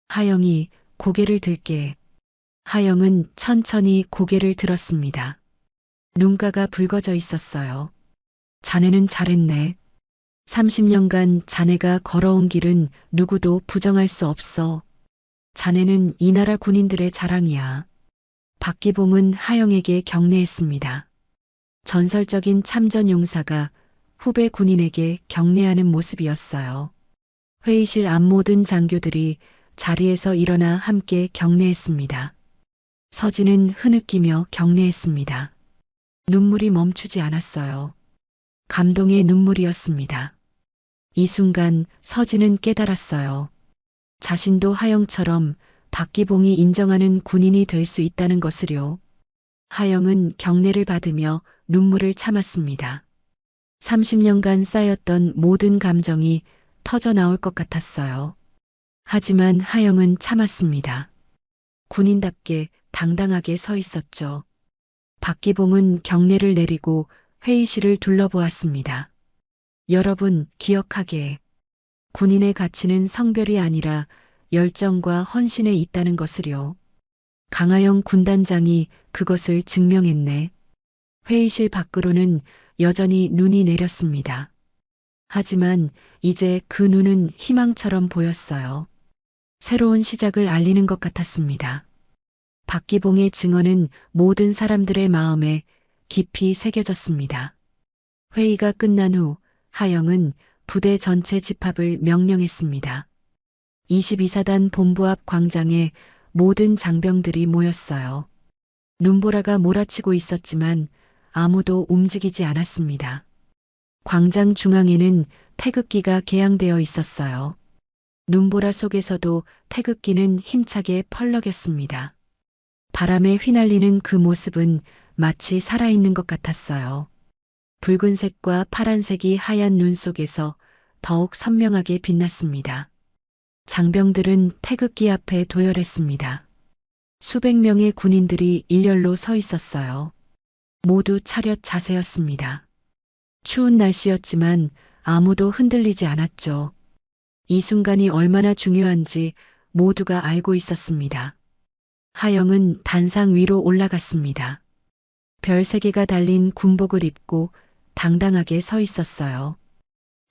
하영이 고개를 들게. 하영은 천천히 고개를 들었습니다. 눈가가 붉어져 있었어요. 자네는 잘했네. 30년간 자네가 걸어온 길은 누구도 부정할 수 없어. 자네는 이 나라 군인들의 자랑이야. 박기봉은 하영에게 경례했습니다. 전설적인 참전 용사가 후배 군인에게 경례하는 모습이었어요. 회의실 앞 모든 장교들이 자리에서 일어나 함께 경례했습니다. 서진은 흐느끼며 경례했습니다. 눈물이 멈추지 않았어요. 감동의 눈물이었습니다. 이 순간 서진은 깨달았어요. 자신도 하영처럼 박기봉이 인정하는 군인이 될 수 있다는 것을요. 하영은 경례를 받으며 눈물을 참았습니다. 30년간 쌓였던 모든 감정이 터져나올 것 같았어요. 하지만 하영은 참았습니다. 군인답게 당당하게 서 있었죠. 박기봉은 경례를 내리고 회의실을 둘러보았습니다. 여러분, 기억하게. 군인의 가치는 성별이 아니라 열정과 헌신에 있다는 것을요. 강하영 군단장이 그것을 증명했네. 회의실 밖으로는 여전히 눈이 내렸습니다. 하지만 이제 그 눈은 희망처럼 보였어요. 새로운 시작을 알리는 것 같았습니다. 박기봉의 증언은 모든 사람들의 마음에 깊이 새겨졌습니다. 회의가 끝난 후 하영은 부대 전체 집합을 명령했습니다. 22사단 본부 앞 광장에 모든 장병들이 모였어요. 눈보라가 몰아치고 있었지만 아무도 움직이지 않았습니다. 광장 중앙에는 태극기가 개양되어 있었어요. 눈보라 속에서도 태극기는 힘차게 펄럭였습니다. 바람에 휘날리는 그 모습은 마치 살아있는 것 같았어요. 붉은색과 파란색이 하얀 눈 속에서 더욱 선명하게 빛났습니다. 장병들은 태극기 앞에 도열했습니다. 수백 명의 군인들이 일렬로 서 있었어요. 모두 차렷 자세였습니다. 추운 날씨였지만 아무도 흔들리지 않았죠. 이 순간이 얼마나 중요한지 모두가 알고 있었습니다. 하영은 단상 위로 올라갔습니다. 별 3개가 달린 군복을 입고 당당하게 서 있었어요.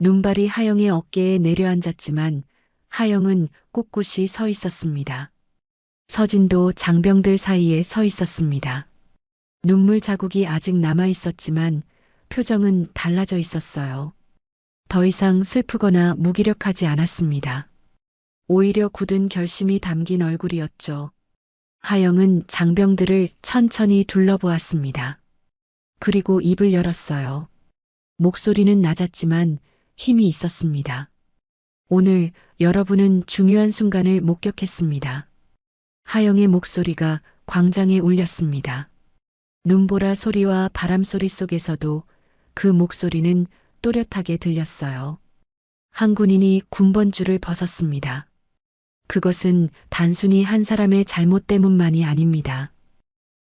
눈발이 하영의 어깨에 내려앉았지만 하영은 꿋꿋이 서 있었습니다. 서진도 장병들 사이에 서 있었습니다. 눈물 자국이 아직 남아 있었지만 표정은 달라져 있었어요. 더 이상 슬프거나 무기력하지 않았습니다. 오히려 굳은 결심이 담긴 얼굴이었죠. 하영은 장병들을 천천히 둘러보았습니다. 그리고 입을 열었어요. 목소리는 낮았지만 힘이 있었습니다. 오늘 여러분은 중요한 순간을 목격했습니다. 하영의 목소리가 광장에 울렸습니다. 눈보라 소리와 바람 소리 속에서도 그 목소리는 또렷하게 들렸어요. 한 군인이 군번줄을 벗었습니다. 그것은 단순히 한 사람의 잘못 때문만이 아닙니다.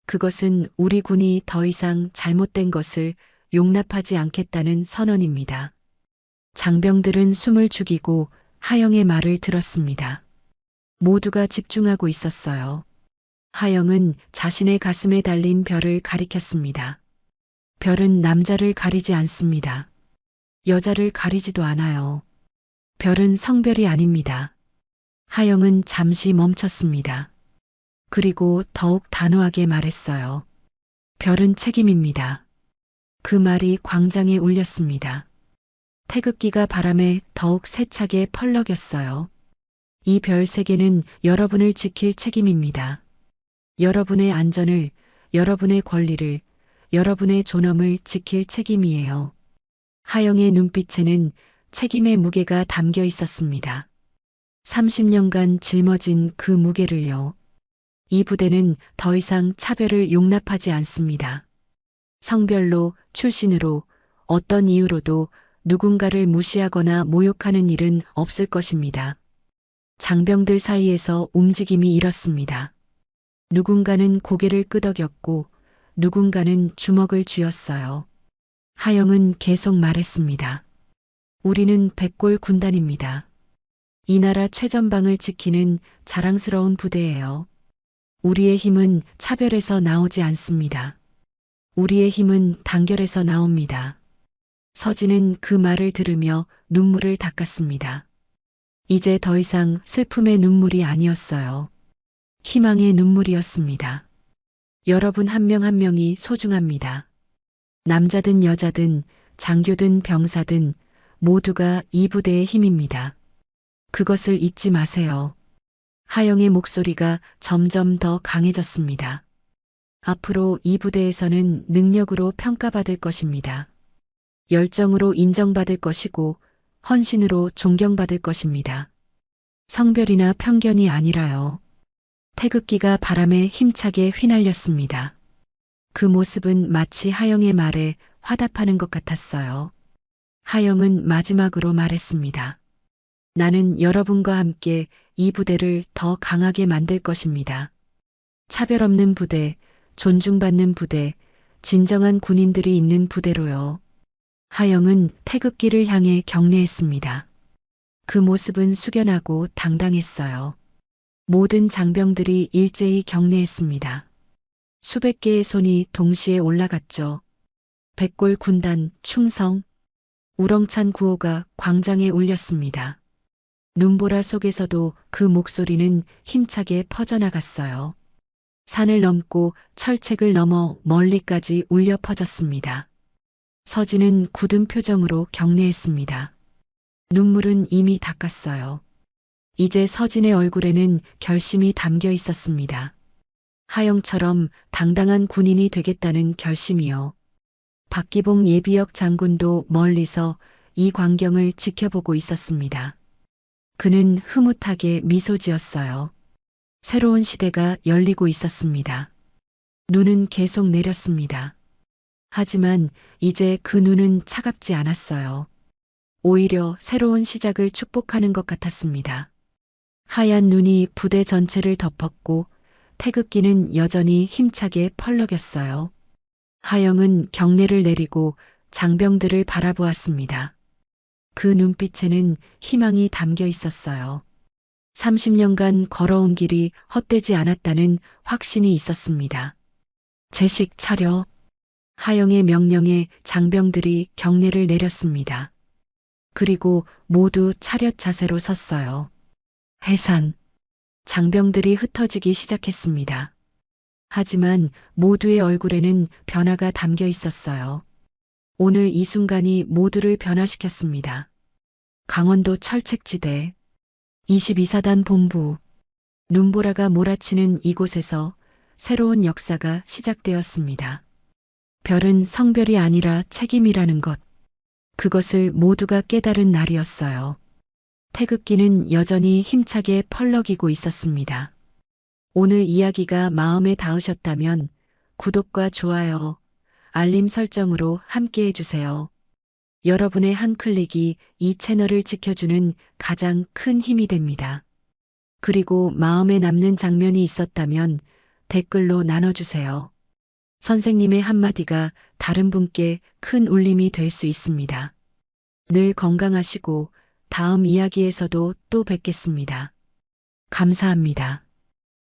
그것은 우리 군이 더 이상 잘못된 것을 용납하지 않겠다는 선언입니다. 장병들은 숨을 죽이고 하영의 말을 들었습니다. 모두가 집중하고 있었어요. 하영은 자신의 가슴에 달린 별을 가리켰습니다. 별은 남자를 가리지 않습니다. 여자를 가리지도 않아요. 별은 성별이 아닙니다. 하영은 잠시 멈췄습니다. 그리고 더욱 단호하게 말했어요. 별은 책임입니다. 그 말이 광장에 울렸습니다. 태극기가 바람에 더욱 세차게 펄럭였어요. 이 별 3개는 여러분을 지킬 책임입니다. 여러분의 안전을, 여러분의 권리를, 여러분의 존엄을 지킬 책임이에요. 하영의 눈빛에는 책임의 무게가 담겨 있었습니다. 30년간 짊어진 그 무게를요. 이 부대는 더 이상 차별을 용납하지 않습니다. 성별로, 출신으로, 어떤 이유로도 누군가를 무시하거나 모욕하는 일은 없을 것입니다. 장병들 사이에서 움직임이 일었습니다. 누군가는 고개를 끄덕였고 누군가는 주먹을 쥐었어요. 하영은 계속 말했습니다. 우리는 백골 군단입니다. 이 나라 최전방을 지키는 자랑스러운 부대예요. 우리의 힘은 차별에서 나오지 않습니다. 우리의 힘은 단결에서 나옵니다. 서진은 그 말을 들으며 눈물을 닦았습니다. 이제 더 이상 슬픔의 눈물이 아니었어요. 희망의 눈물이었습니다. 여러분 한 명 한 명이 소중합니다. 남자든 여자든 장교든 병사든 모두가 이 부대의 힘입니다. 그것을 잊지 마세요. 하영의 목소리가 점점 더 강해졌습니다. 앞으로 이 부대에서는 능력으로 평가받을 것입니다. 열정으로 인정받을 것이고 헌신으로 존경받을 것입니다. 성별이나 편견이 아니라요. 태극기가 바람에 힘차게 휘날렸습니다. 그 모습은 마치 하영의 말에 화답하는 것 같았어요. 하영은 마지막으로 말했습니다. 나는 여러분과 함께 이 부대를 더 강하게 만들 것입니다. 차별 없는 부대, 존중받는 부대, 진정한 군인들이 있는 부대로요. 하영은 태극기를 향해 경례했습니다. 그 모습은 숙연하고 당당했어요. 모든 장병들이 일제히 경례했습니다. 수백 개의 손이 동시에 올라갔죠. 백골 군단 충성, 우렁찬 구호가 광장에 울렸습니다. 눈보라 속에서도 그 목소리는 힘차게 퍼져나갔어요. 산을 넘고 철책을 넘어 멀리까지 울려 퍼졌습니다. 서진은 굳은 표정으로 경례했습니다. 눈물은 이미 닦았어요. 이제 서진의 얼굴에는 결심이 담겨 있었습니다. 하영처럼 당당한 군인이 되겠다는 결심이요. 박기봉 예비역 장군도 멀리서 이 광경을 지켜보고 있었습니다. 그는 흐뭇하게 미소 지었어요. 새로운 시대가 열리고 있었습니다. 눈은 계속 내렸습니다. 하지만 이제 그 눈은 차갑지 않았어요. 오히려 새로운 시작을 축복하는 것 같았습니다. 하얀 눈이 부대 전체를 덮었고 태극기는 여전히 힘차게 펄럭였어요. 하영은 경례를 내리고 장병들을 바라보았습니다. 그 눈빛에는 희망이 담겨 있었어요. 30년간 걸어온 길이 헛되지 않았다는 확신이 있었습니다. 제식 차려. 하영의 명령에 장병들이 경례를 내렸습니다. 그리고 모두 차렷 자세로 섰어요. 해산. 장병들이 흩어지기 시작했습니다. 하지만 모두의 얼굴에는 변화가 담겨 있었어요. 오늘 이 순간이 모두를 변화시켰습니다. 강원도 철책지대 22사단 본부. 눈보라가 몰아치는 이곳에서 새로운 역사가 시작되었습니다. 별은 성별이 아니라 책임이라는 것. 그것을 모두가 깨달은 날이었어요. 태극기는 여전히 힘차게 펄럭이고 있었습니다. 오늘 이야기가 마음에 닿으셨다면 구독과 좋아요, 알림 설정으로 함께 해주세요. 여러분의 한 클릭이 이 채널을 지켜주는 가장 큰 힘이 됩니다. 그리고 마음에 남는 장면이 있었다면 댓글로 나눠주세요. 선생님의 한마디가 다른 분께 큰 울림이 될 수 있습니다. 늘 건강하시고 다음 이야기에서도 또 뵙겠습니다. 감사합니다.